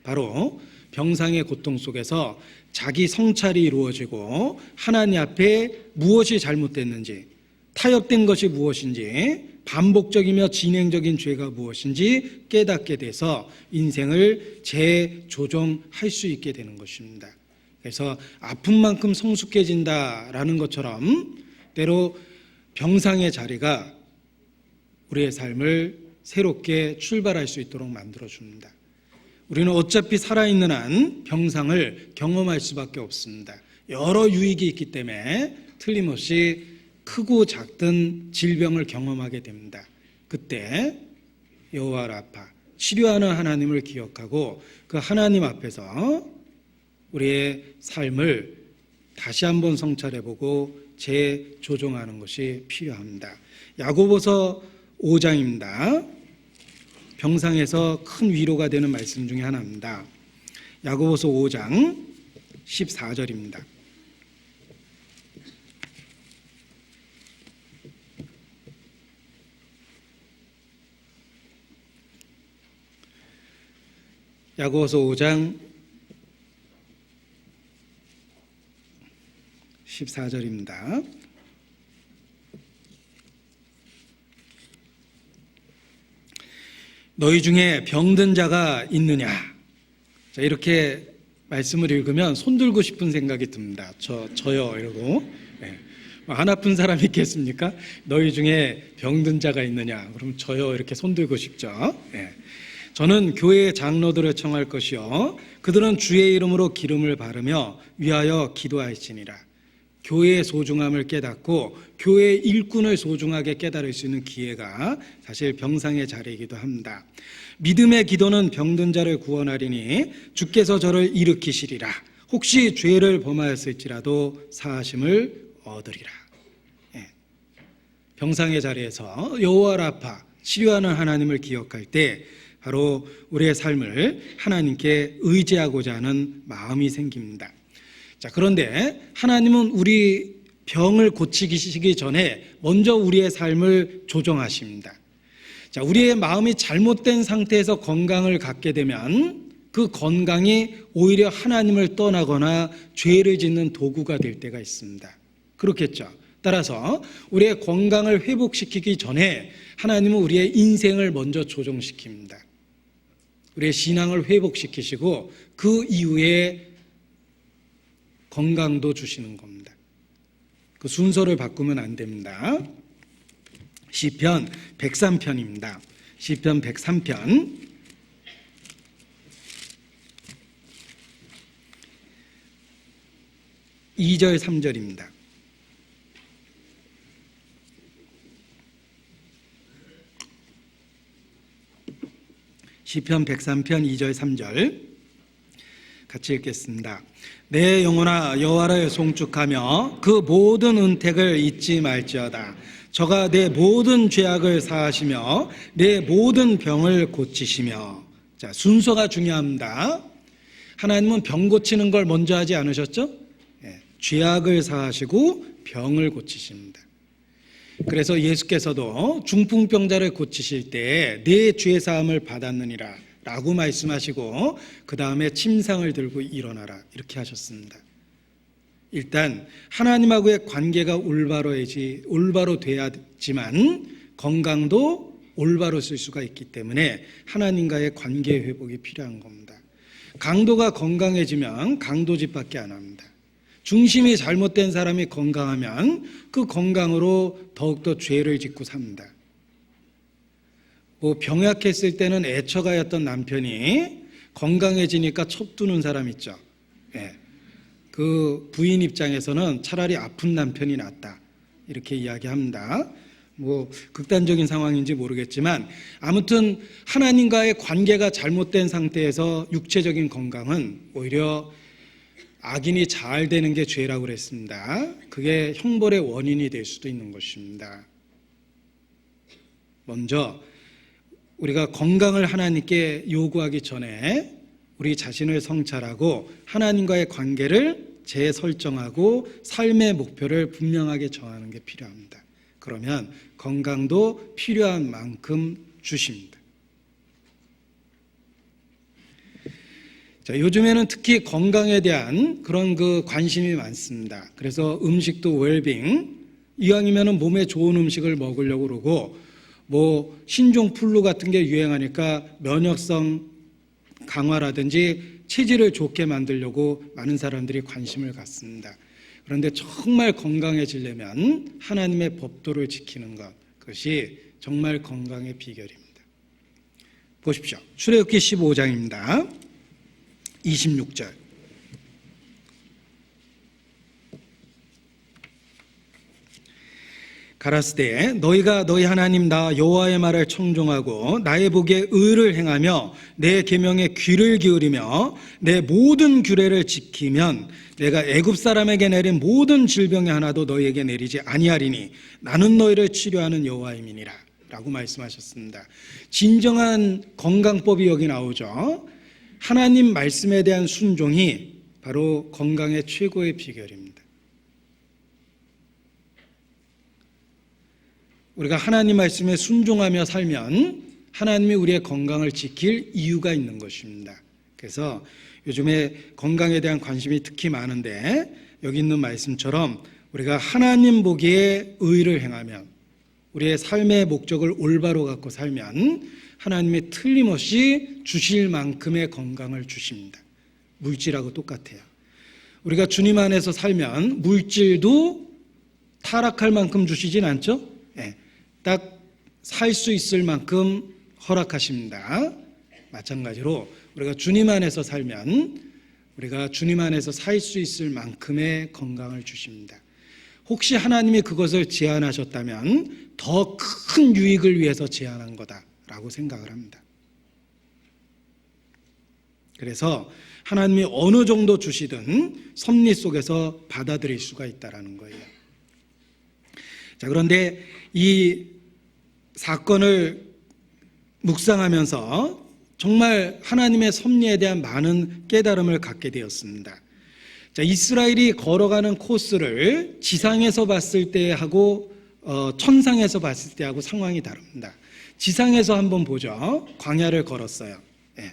바로 병상의 고통 속에서 자기 성찰이 이루어지고 하나님 앞에 무엇이 잘못됐는지, 타협된 것이 무엇인지, 반복적이며 진행적인 죄가 무엇인지 깨닫게 돼서 인생을 재조정할 수 있게 되는 것입니다. 그래서 아픈 만큼 성숙해진다라는 것처럼 때로 병상의 자리가 우리의 삶을 새롭게 출발할 수 있도록 만들어줍니다. 우리는 어차피 살아있는 한 병상을 경험할 수밖에 없습니다. 여러 유익이 있기 때문에 틀림없이 크고 작든 질병을 경험하게 됩니다. 그때 여호와 라파, 치료하는 하나님을 기억하고 그 하나님 앞에서 우리의 삶을 다시 한번 성찰해보고 재조정하는 것이 필요합니다. 야고보서 5장입니다. 병상에서 큰 위로가 되는 말씀 중에 하나입니다. 야고보서 5장 14절입니다. 야고보서 5장 14절입니다. 너희 중에 병든 자가 있느냐? 자, 이렇게 말씀을 읽으면 손 들고 싶은 생각이 듭니다. 저요 이러고. 네. 안 아픈 사람 있겠습니까? 너희 중에 병든 자가 있느냐? 그럼 저요 이렇게 손 들고 싶죠. 네. 저는 교회 장로들을 청할 것이요 그들은 주의 이름으로 기름을 바르며 위하여 기도하시니라. 교회의 소중함을 깨닫고 교회의 일꾼을 소중하게 깨달을 수 있는 기회가 사실 병상의 자리이기도 합니다. 믿음의 기도는 병든 자를 구원하리니 주께서 저를 일으키시리라. 혹시 죄를 범하였을지라도 사하심을 얻으리라. 예. 병상의 자리에서 여호와 라파, 치료하는 하나님을 기억할 때 바로 우리의 삶을 하나님께 의지하고자 하는 마음이 생깁니다. 자, 그런데 하나님은 우리 병을 고치시기 전에 먼저 우리의 삶을 조정하십니다. 자, 우리의 마음이 잘못된 상태에서 건강을 갖게 되면 그 건강이 오히려 하나님을 떠나거나 죄를 짓는 도구가 될 때가 있습니다. 그렇겠죠. 따라서 우리의 건강을 회복시키기 전에 하나님은 우리의 인생을 먼저 조정시킵니다. 우리의 신앙을 회복시키시고 그 이후에 건강도 주시는 겁니다. 그 순서를 바꾸면 안 됩니다. 시편 103편입니다. 시편 103편 2절 3절입니다. 시편 103편 2절 3절 같이 읽겠습니다. 내 영혼아 여호와를 송축하며 그 모든 은택을 잊지 말지어다. 저가 내 모든 죄악을 사하시며 내 모든 병을 고치시며. 자, 순서가 중요합니다. 하나님은 병 고치는 걸 먼저 하지 않으셨죠? 예, 죄악을 사하시고 병을 고치십니다. 그래서 예수께서도 중풍병자를 고치실 때 내 죄 사함을 받았느니라 라고 말씀하시고 그 다음에 침상을 들고 일어나라 이렇게 하셨습니다. 일단 하나님하고의 관계가 올바로 돼야지만 건강도 올바로 쓸 수가 있기 때문에 하나님과의 관계 회복이 필요한 겁니다. 강도가 건강해지면 강도짓밖에 안 합니다. 중심이 잘못된 사람이 건강하면 그 건강으로 더욱더 죄를 짓고 삽니다. 병약했을 때는 애처가였던 남편이 건강해지니까 첩두는 사람 있죠. 예. 그 부인 입장에서는 차라리 아픈 남편이 낫다 이렇게 이야기합니다. 극단적인 상황인지 모르겠지만 아무튼 하나님과의 관계가 잘못된 상태에서 육체적인 건강은 오히려 악인이 잘 되는 게 죄라고 그랬습니다. 그게 형벌의 원인이 될 수도 있는 것입니다. 먼저 우리가 건강을 하나님께 요구하기 전에 우리 자신을 성찰하고 하나님과의 관계를 재설정하고 삶의 목표를 분명하게 정하는 게 필요합니다. 그러면 건강도 필요한 만큼 주십니다. 자, 요즘에는 특히 건강에 대한 그런 관심이 많습니다. 그래서 음식도 웰빙, 이왕이면 몸에 좋은 음식을 먹으려고 그러고 신종 플루 같은 게 유행하니까 면역성 강화라든지 체질을 좋게 만들려고 많은 사람들이 관심을 갖습니다. 그런데 정말 건강해지려면 하나님의 법도를 지키는 것, 그것이 정말 건강의 비결입니다. 보십시오. 출애굽기 15장입니다. 26절. 가라스되 너희가 너희 하나님 나 여호와의 말을 청종하고 나의 보기에 의를 행하며 내 계명에 귀를 기울이며 내 모든 규례를 지키면 내가 애굽 사람에게 내린 모든 질병의 하나도 너희에게 내리지 아니하리니 나는 너희를 치료하는 여호와임이니라 라고 말씀하셨습니다. 진정한 건강법이 여기 나오죠. 하나님 말씀에 대한 순종이 바로 건강의 최고의 비결입니다. 우리가 하나님 말씀에 순종하며 살면 하나님이 우리의 건강을 지킬 이유가 있는 것입니다. 그래서 요즘에 건강에 대한 관심이 특히 많은데 여기 있는 말씀처럼 우리가 하나님 보기에 의를 행하면 우리의 삶의 목적을 올바로 갖고 살면 하나님이 틀림없이 주실 만큼의 건강을 주십니다. 물질하고 똑같아요. 우리가 주님 안에서 살면 물질도 타락할 만큼 주시진 않죠? 네. 딱 살 수 있을 만큼 허락하십니다. 마찬가지로 우리가 주님 안에서 살면 우리가 주님 안에서 살 수 있을 만큼의 건강을 주십니다. 혹시 하나님이 그것을 제한하셨다면 더 큰 유익을 위해서 제한한 거다라고 생각을 합니다. 그래서 하나님이 어느 정도 주시든 섭리 속에서 받아들일 수가 있다는 거예요. 자, 그런데 이 사건을 묵상하면서 정말 하나님의 섭리에 대한 많은 깨달음을 갖게 되었습니다. 자, 이스라엘이 걸어가는 코스를 지상에서 봤을 때하고 천상에서 봤을 때하고 상황이 다릅니다. 지상에서 한번 보죠. 광야를 걸었어요. 예.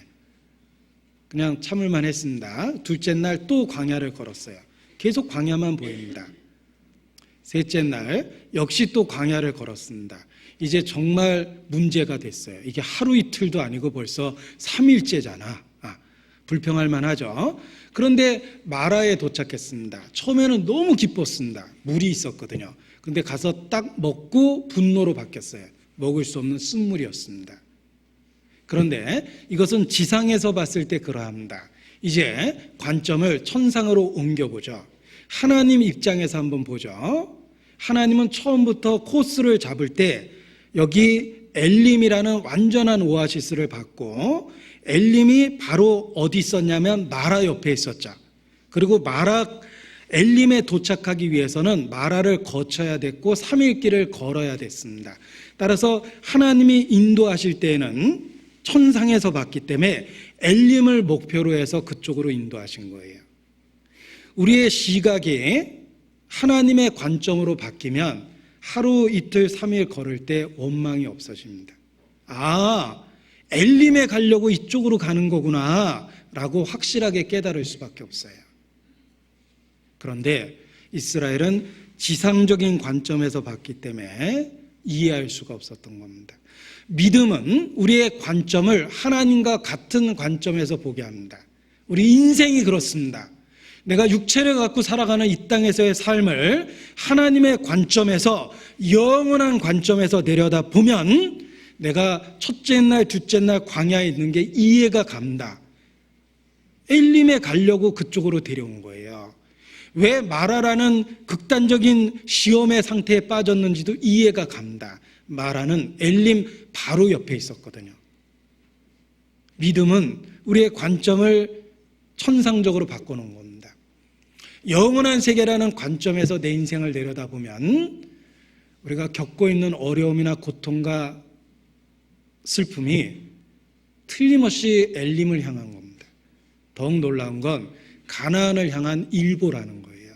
그냥 참을만 했습니다. 둘째 날 또 광야를 걸었어요. 계속 광야만 보입니다. 셋째 날 역시 또 광야를 걸었습니다. 이제 정말 문제가 됐어요. 이게 하루 이틀도 아니고 벌써 3일째잖아. 불평할 만하죠. 그런데 마라에 도착했습니다. 처음에는 너무 기뻤습니다. 물이 있었거든요. 근데 가서 딱 먹고 분노로 바뀌었어요. 먹을 수 없는 쓴물이었습니다. 그런데 이것은 지상에서 봤을 때 그러합니다. 이제 관점을 천상으로 옮겨보죠. 하나님 입장에서 한번 보죠. 하나님은 처음부터 코스를 잡을 때 여기 엘림이라는 완전한 오아시스를 받고, 엘림이 바로 어디 있었냐면 마라 옆에 있었죠. 그리고 엘림에 도착하기 위해서는 마라를 거쳐야 됐고 3일 길을 걸어야 됐습니다. 따라서 하나님이 인도하실 때에는 천상에서 봤기 때문에 엘림을 목표로 해서 그쪽으로 인도하신 거예요. 우리의 시각이 하나님의 관점으로 바뀌면 하루 이틀 3일 걸을 때 원망이 없어집니다. 엘림에 가려고 이쪽으로 가는 거구나 라고 확실하게 깨달을 수밖에 없어요. 그런데 이스라엘은 지상적인 관점에서 봤기 때문에 이해할 수가 없었던 겁니다. 믿음은 우리의 관점을 하나님과 같은 관점에서 보게 합니다. 우리 인생이 그렇습니다. 내가 육체를 갖고 살아가는 이 땅에서의 삶을 하나님의 관점에서, 영원한 관점에서 내려다보면 내가 첫째 날, 둘째 날 광야에 있는 게 이해가 갑니다. 엘림에 가려고 그쪽으로 데려온 거예요. 왜 마라라는 극단적인 시험의 상태에 빠졌는지도 이해가 갑니다. 마라는 엘림 바로 옆에 있었거든요. 믿음은 우리의 관점을 천상적으로 바꿔놓은 겁니다. 영원한 세계라는 관점에서 내 인생을 내려다보면 우리가 겪고 있는 어려움이나 고통과 슬픔이 틀림없이 엘림을 향한 겁니다. 더욱 놀라운 건 가나안을 향한 일보라는 거예요.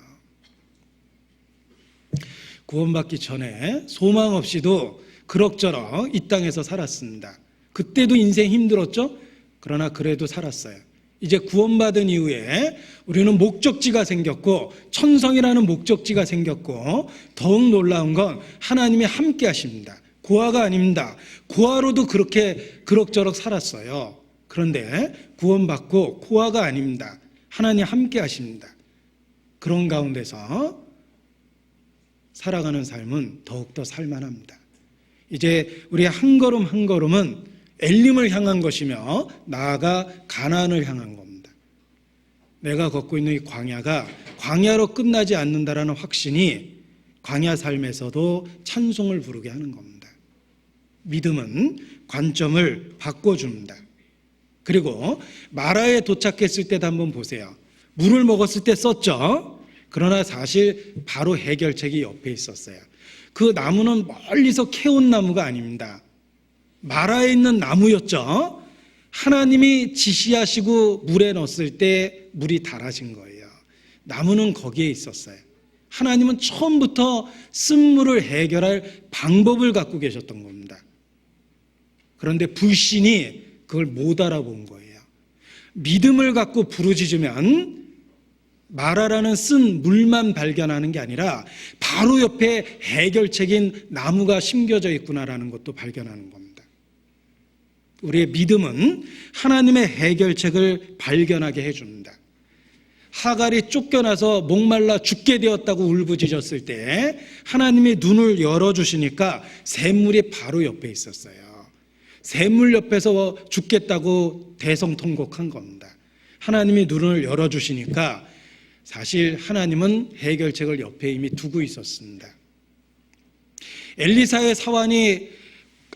구원받기 전에 소망 없이도 그럭저럭 이 땅에서 살았습니다. 그때도 인생 힘들었죠? 그러나 그래도 살았어요. 이제 구원받은 이후에 우리는 목적지가 생겼고, 천성이라는 목적지가 생겼고, 더욱 놀라운 건 하나님이 함께 하십니다. 고아가 아닙니다. 고아로도 그렇게 그럭저럭 살았어요. 그런데 구원받고 고아가 아닙니다. 하나님 함께 하십니다. 그런 가운데서 살아가는 삶은 더욱더 살만합니다. 이제 우리 한 걸음 한 걸음은 엘림을 향한 것이며 나아가 가나안을 향한 겁니다. 내가 걷고 있는 이 광야가 광야로 끝나지 않는다라는 확신이 광야 삶에서도 찬송을 부르게 하는 겁니다. 믿음은 관점을 바꿔줍니다. 그리고 마라에 도착했을 때도 한번 보세요. 물을 먹었을 때 썼죠. 그러나 사실 바로 해결책이 옆에 있었어요. 그 나무는 멀리서 캐온 나무가 아닙니다. 마라에 있는 나무였죠. 하나님이 지시하시고 물에 넣었을 때 물이 달아진 거예요. 나무는 거기에 있었어요. 하나님은 처음부터 쓴물을 해결할 방법을 갖고 계셨던 겁니다. 그런데 불신이 그걸 못 알아본 거예요. 믿음을 갖고 부르짖으면 마라라는 쓴 물만 발견하는 게 아니라 바로 옆에 해결책인 나무가 심겨져 있구나라는 것도 발견하는 겁니다. 우리의 믿음은 하나님의 해결책을 발견하게 해줍니다. 하갈이 쫓겨나서 목말라 죽게 되었다고 울부짖었을 때 하나님이 눈을 열어주시니까 샘물이 바로 옆에 있었어요. 샘물 옆에서 죽겠다고 대성통곡한 겁니다. 하나님이 눈을 열어주시니까 사실 하나님은 해결책을 옆에 이미 두고 있었습니다. 엘리사의 사환이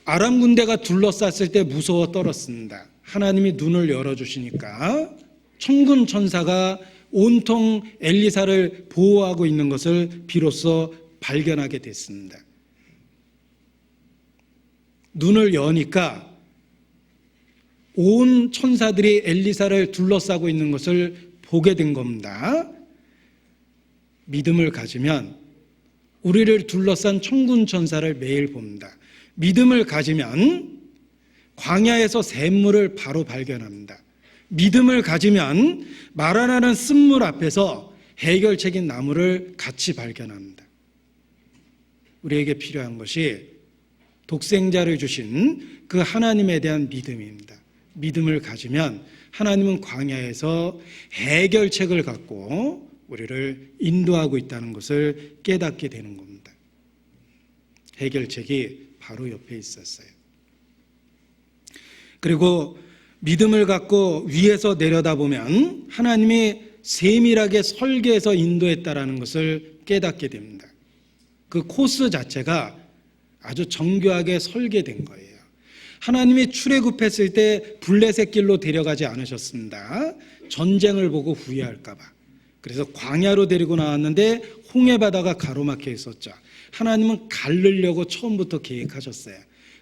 아람 군대가 둘러쌌을 때 무서워 떨었습니다. 하나님이 눈을 열어주시니까 천군 천사가 온통 엘리사를 보호하고 있는 것을 비로소 발견하게 됐습니다. 눈을 여니까 온 천사들이 엘리사를 둘러싸고 있는 것을 보게 된 겁니다. 믿음을 가지면 우리를 둘러싼 천군 천사를 매일 봅니다. 믿음을 가지면 광야에서 샘물을 바로 발견합니다. 믿음을 가지면 마라라는 쓴물 앞에서 해결책인 나무를 같이 발견합니다. 우리에게 필요한 것이 독생자를 주신 그 하나님에 대한 믿음입니다. 믿음을 가지면 하나님은 광야에서 해결책을 갖고 우리를 인도하고 있다는 것을 깨닫게 되는 겁니다. 해결책이 바로 옆에 있었어요. 그리고 믿음을 갖고 위에서 내려다보면 하나님이 세밀하게 설계해서 인도했다라는 것을 깨닫게 됩니다. 그 코스 자체가 아주 정교하게 설계된 거예요. 하나님이 출애굽했을 때 블레셋 길로 데려가지 않으셨습니다. 전쟁을 보고 후회할까 봐. 그래서 광야로 데리고 나왔는데 홍해 바다가 가로막혀 있었죠. 하나님은 가르려고 처음부터 계획하셨어요.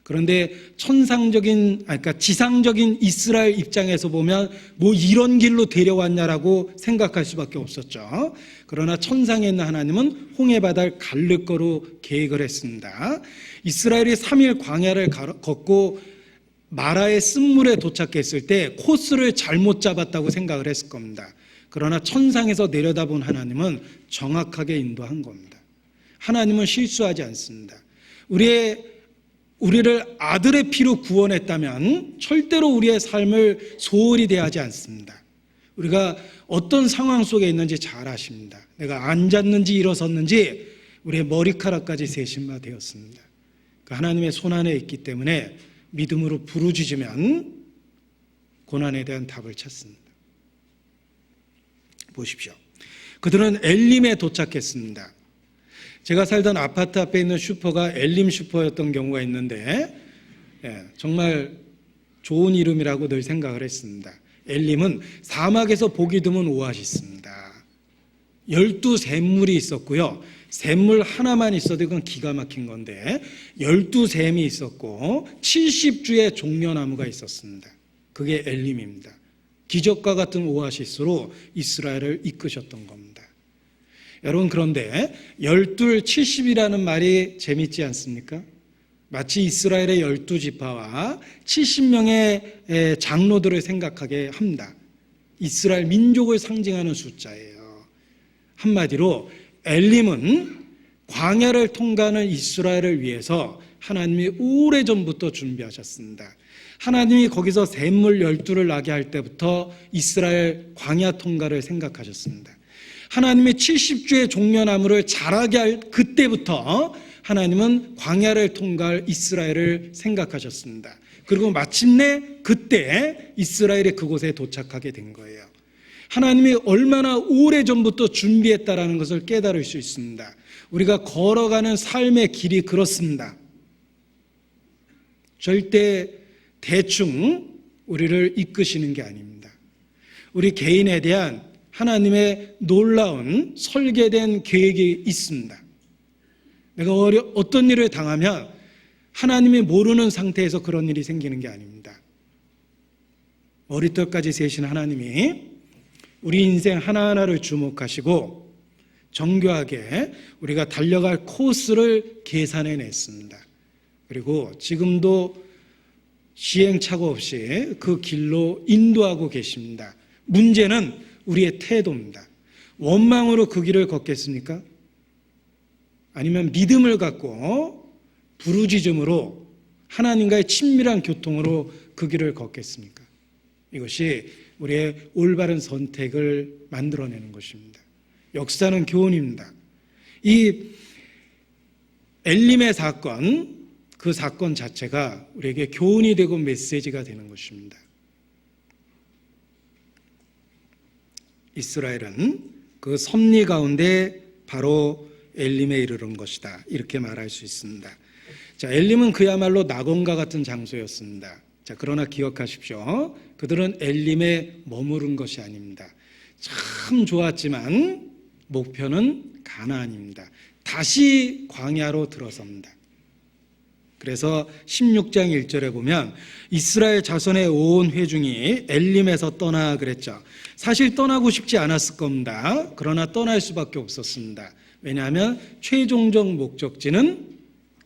그런데 그러니까 지상적인 이스라엘 입장에서 보면 뭐 이런 길로 데려왔냐라고 생각할 수밖에 없었죠. 그러나 천상에 있는 하나님은 홍해 바다를 가를 거로 계획을 했습니다. 이스라엘이 3일 광야를 걷고 마라의 쓴물에 도착했을 때 코스를 잘못 잡았다고 생각을 했을 겁니다. 그러나 천상에서 내려다본 하나님은 정확하게 인도한 겁니다. 하나님은 실수하지 않습니다. 우리를 아들의 피로 구원했다면 절대로 우리의 삶을 소홀히 대하지 않습니다. 우리가 어떤 상황 속에 있는지 잘 아십니다. 내가 앉았는지 일어섰는지 우리의 머리카락까지 세심화 되었습니다. 그 하나님의 손안에 있기 때문에 믿음으로 부르짖으면 고난에 대한 답을 찾습니다. 보십시오. 그들은 엘림에 도착했습니다. 제가 살던 아파트 앞에 있는 슈퍼가 엘림 슈퍼였던 경우가 있는데 정말 좋은 이름이라고 늘 생각을 했습니다. 엘림은 사막에서 보기 드문 오아시스입니다. 12샘물이 있었고요. 샘물 하나만 있어도 그건 기가 막힌 건데 12샘이 있었고 70주의 종려나무가 있었습니다. 그게 엘림입니다. 기적과 같은 오아시스로 이스라엘을 이끄셨던 겁니다. 여러분, 그런데 12, 70이라는 말이 재밌지 않습니까? 마치 이스라엘의 12지파와 70명의 장로들을 생각하게 합니다. 이스라엘 민족을 상징하는 숫자예요. 한마디로 엘림은 광야를 통과하는 이스라엘을 위해서 하나님이 오래전부터 준비하셨습니다. 하나님이 거기서 샘물 12를 나게 할 때부터 이스라엘 광야 통과를 생각하셨습니다. 하나님이 70주의 종려나무를 자라게 할 그때부터 하나님은 광야를 통과할 이스라엘을 생각하셨습니다. 그리고 마침내 그때 이스라엘이 그곳에 도착하게 된 거예요. 하나님이 얼마나 오래전부터 준비했다라는 것을 깨달을 수 있습니다. 우리가 걸어가는 삶의 길이 그렇습니다. 절대 대충 우리를 이끄시는 게 아닙니다. 우리 개인에 대한 하나님의 놀라운 설계된 계획이 있습니다. 내가 어떤 일을 당하면 하나님이 모르는 상태에서 그런 일이 생기는 게 아닙니다. 머리털까지 세신 하나님이 우리 인생 하나하나를 주목하시고 정교하게 우리가 달려갈 코스를 계산해 냈습니다. 그리고 지금도 시행착오 없이 그 길로 인도하고 계십니다. 문제는 우리의 태도입니다. 원망으로 그 길을 걷겠습니까? 아니면 믿음을 갖고 부르짖음으로 하나님과의 친밀한 교통으로 그 길을 걷겠습니까? 이것이 우리의 올바른 선택을 만들어내는 것입니다. 역사는 교훈입니다. 이 엘림의 사건, 그 사건 자체가 우리에게 교훈이 되고 메시지가 되는 것입니다. 이스라엘은 그 섭리 가운데 바로 엘림에 이르는 것이다, 이렇게 말할 수 있습니다. 자, 엘림은 그야말로 낙원과 같은 장소였습니다. 자, 그러나 기억하십시오. 그들은 엘림에 머무른 것이 아닙니다. 참 좋았지만 목표는 가나안입니다. 다시 광야로 들어섭니다. 그래서 16장 1절에 보면 이스라엘 자손의 온 회중이 엘림에서 떠나 그랬죠. 사실 떠나고 싶지 않았을 겁니다. 그러나 떠날 수밖에 없었습니다. 왜냐하면 최종적 목적지는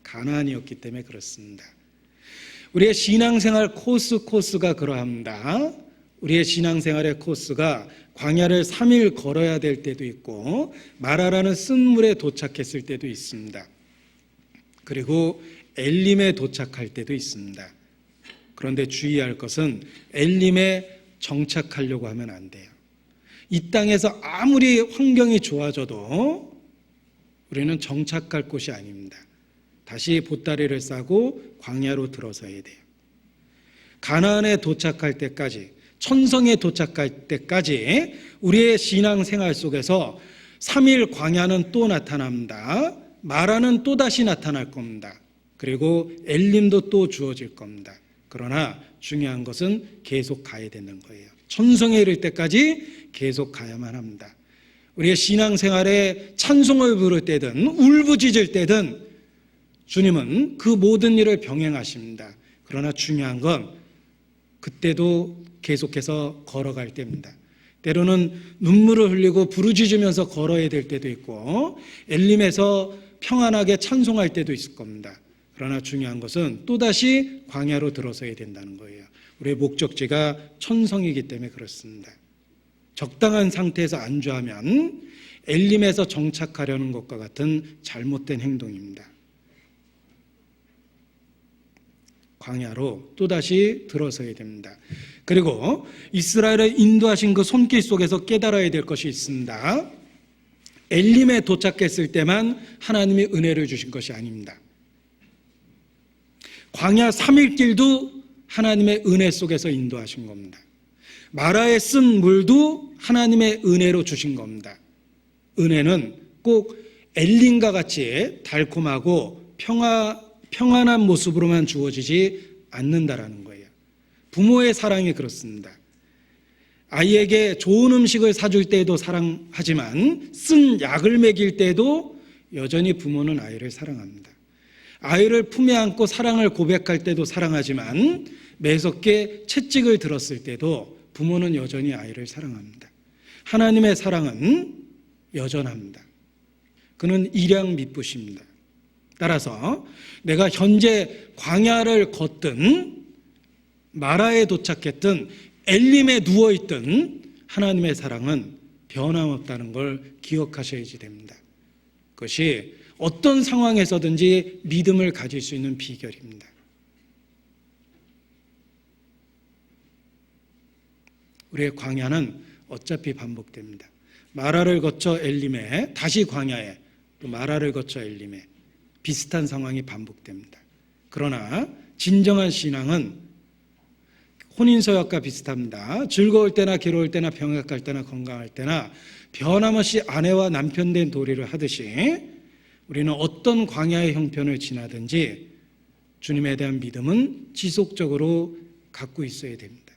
가나안이었기 때문에 그렇습니다. 우리의 신앙생활 코스가 그러합니다. 우리의 신앙생활의 코스가 광야를 3일 걸어야 될 때도 있고 마라라는 쓴물에 도착했을 때도 있습니다. 그리고 엘림에 도착할 때도 있습니다. 그런데 주의할 것은 엘림에 정착하려고 하면 안 돼요. 이 땅에서 아무리 환경이 좋아져도 우리는 정착할 곳이 아닙니다. 다시 보따리를 싸고 광야로 들어서야 돼요. 가나안에 도착할 때까지, 천성에 도착할 때까지 우리의 신앙생활 속에서 3일 광야는 또 나타납니다. 마라는 또다시 나타날 겁니다. 그리고 엘림도 또 주어질 겁니다. 그러나 중요한 것은 계속 가야 되는 거예요. 천성에 이를 때까지 계속 가야만 합니다. 우리의 신앙생활에 찬송을 부를 때든 울부짖을 때든 주님은 그 모든 일을 병행하십니다. 그러나 중요한 건 그때도 계속해서 걸어갈 때입니다. 때로는 눈물을 흘리고 부르짖으면서 걸어야 될 때도 있고 엘림에서 평안하게 찬송할 때도 있을 겁니다. 그러나 중요한 것은 또다시 광야로 들어서야 된다는 거예요. 우리의 목적지가 천성이기 때문에 그렇습니다. 적당한 상태에서 안주하면 엘림에서 정착하려는 것과 같은 잘못된 행동입니다. 광야로 또다시 들어서야 됩니다. 그리고 이스라엘을 인도하신 그 손길 속에서 깨달아야 될 것이 있습니다. 엘림에 도착했을 때만 하나님이 은혜를 주신 것이 아닙니다. 광야 3일 길도 하나님의 은혜 속에서 인도하신 겁니다. 마라에 쓴 물도 하나님의 은혜로 주신 겁니다. 은혜는 꼭 엘림과 같이 달콤하고 평안한 모습으로만 주어지지 않는다라는 거예요. 부모의 사랑이 그렇습니다. 아이에게 좋은 음식을 사줄 때에도 사랑하지만 쓴 약을 먹일 때에도 여전히 부모는 아이를 사랑합니다. 아이를 품에 안고 사랑을 고백할 때도 사랑하지만 매섭게 채찍을 들었을 때도 부모는 여전히 아이를 사랑합니다. 하나님의 사랑은 여전합니다. 그는 일양 미쁘십니다. 따라서 내가 현재 광야를 걷든 마라에 도착했든 엘림에 누워있든 하나님의 사랑은 변함없다는 걸 기억하셔야지 됩니다. 그것이 어떤 상황에서든지 믿음을 가질 수 있는 비결입니다. 우리의 광야는 어차피 반복됩니다. 마라를 거쳐 엘림에, 다시 광야에, 또 마라를 거쳐 엘림에 비슷한 상황이 반복됩니다. 그러나 진정한 신앙은 혼인서약과 비슷합니다. 즐거울 때나 괴로울 때나 병약할 때나 건강할 때나 변함없이 아내와 남편 된 도리를 하듯이 우리는 어떤 광야의 형편을 지나든지 주님에 대한 믿음은 지속적으로 갖고 있어야 됩니다.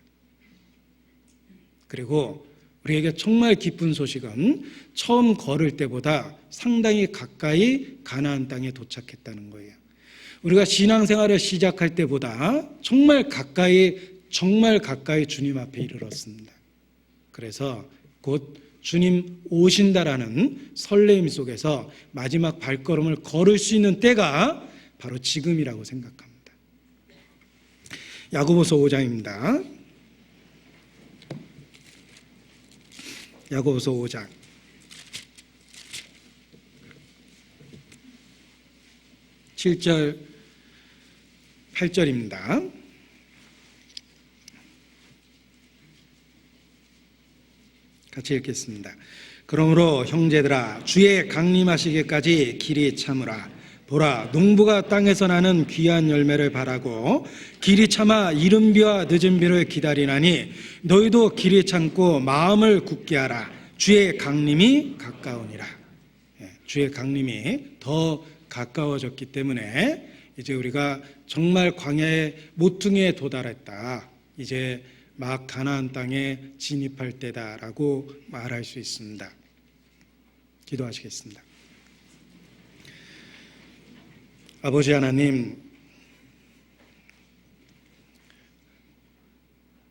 그리고 우리에게 정말 기쁜 소식은 처음 걸을 때보다 상당히 가까이 가나안 땅에 도착했다는 거예요. 우리가 신앙생활을 시작할 때보다 정말 가까이 주님 앞에 이르렀습니다. 그래서 곧 주님 오신다라는 설레임 속에서 마지막 발걸음을 걸을 수 있는 때가 바로 지금이라고 생각합니다. 야고보서 5장입니다. 야고보서 5장 7절 8절입니다. 같이 읽겠습니다. 그러므로 형제들아 주의 강림하시기까지 길이 참으라. 보라 농부가 땅에서 나는 귀한 열매를 바라고 길이 참아 이른 비와 늦은 비를 기다리나니 너희도 길이 참고 마음을 굳게 하라. 주의 강림이 가까우니라. 주의 강림이 더 가까워졌기 때문에 이제 우리가 정말 광야의 모퉁이에 도달했다. 이제 막 가나안 땅에 진입할 때다라고 말할 수 있습니다. 기도하시겠습니다. 아버지 하나님,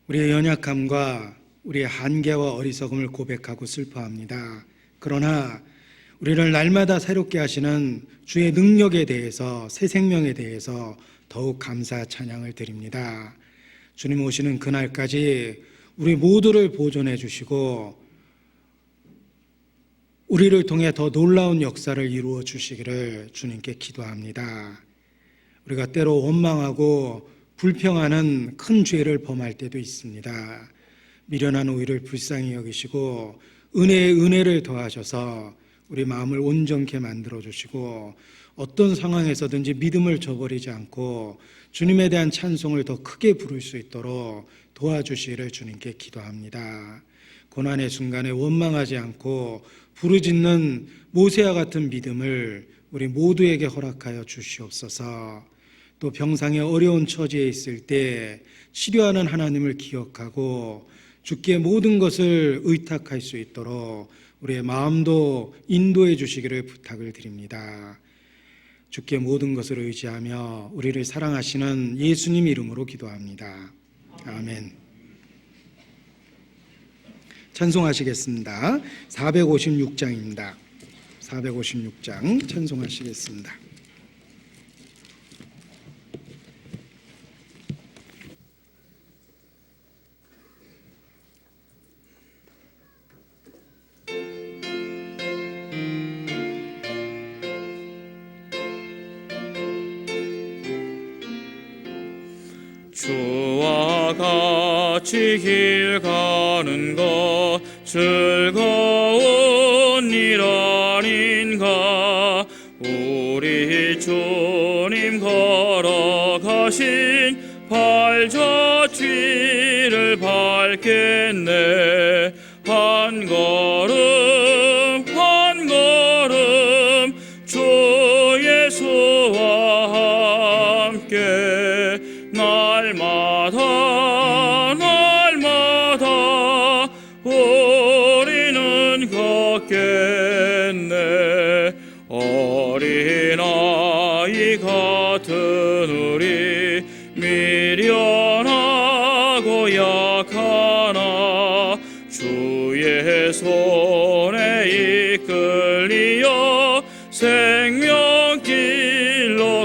우리의 연약함과 우리의 한계와 어리석음을 고백하고 슬퍼합니다. 그러나 우리를 날마다 새롭게 하시는 주의 능력에 대해서, 새 생명에 대해서 더욱 감사 찬양을 드립니다. 주님 오시는 그날까지 우리 모두를 보존해 주시고 우리를 통해 더 놀라운 역사를 이루어 주시기를 주님께 기도합니다. 우리가 때로 원망하고 불평하는 큰 죄를 범할 때도 있습니다. 미련한 우리를 불쌍히 여기시고 은혜에 은혜를 더하셔서 우리 마음을 온전케 만들어 주시고 어떤 상황에서든지 믿음을 저버리지 않고 주님에 대한 찬송을 더 크게 부를 수 있도록 도와주시기를 주님께 기도합니다. 고난의 순간에 원망하지 않고 부르짖는 모세와 같은 믿음을 우리 모두에게 허락하여 주시옵소서. 또 병상의 어려운 처지에 있을 때 치료하는 하나님을 기억하고 주께 모든 것을 의탁할 수 있도록 우리의 마음도 인도해 주시기를 부탁을 드립니다. 주께 모든 것을 의지하며 우리를 사랑하시는 예수님 이름으로 기도합니다. 아멘. 찬송하시겠습니다. 456장입니다. 456장 찬송하시겠습니다. 주와 같이 길 가는 것 즐거운 일 아닌가. 우리 주님 걸어가신 발자취를 밟겠네. 한 걸음 한 걸음 주 예수와 함께 날마다 우리는 걷겠네. 어린아이 같은 우리 미련하고 약하나 주의 손에 이끌리어 생명길로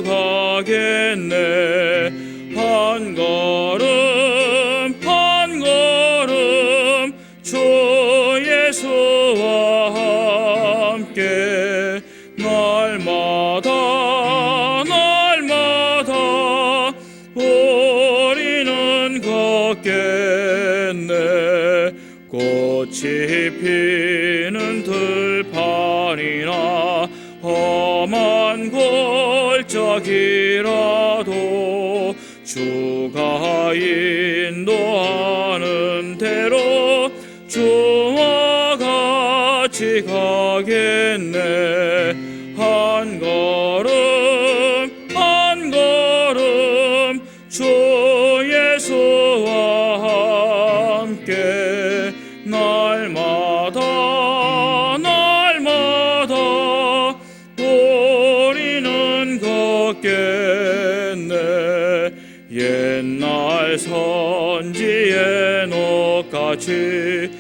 가겠네. 한 걸음 한 걸음 주 예수와 함께 날마다 우리는 걷겠네. 꽃이 피는 들판이나 험한 골짜기라도 주가 인도하는 대로 주와 같이 가겠네. 한 걸음 한 걸음 주 예수와 함께 날마다 날마다 우리는 걷겠네. 옛날 선지의 녹같이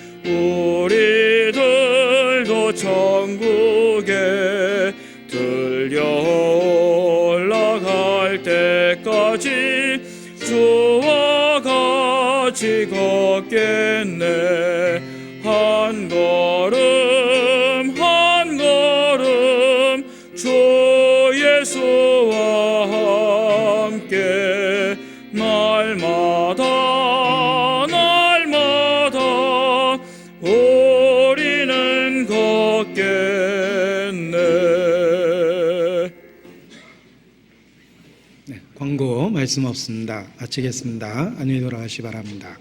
우리들도 천국에 들려 올라갈 때까지 주와 같이 걷겠네. 한 걸음 한 걸음 주 예수와 함께 날마다 날마다 우리는 걷겠네. 광고 말씀 없습니다. 마치겠습니다. 안녕히 돌아가시 바랍니다.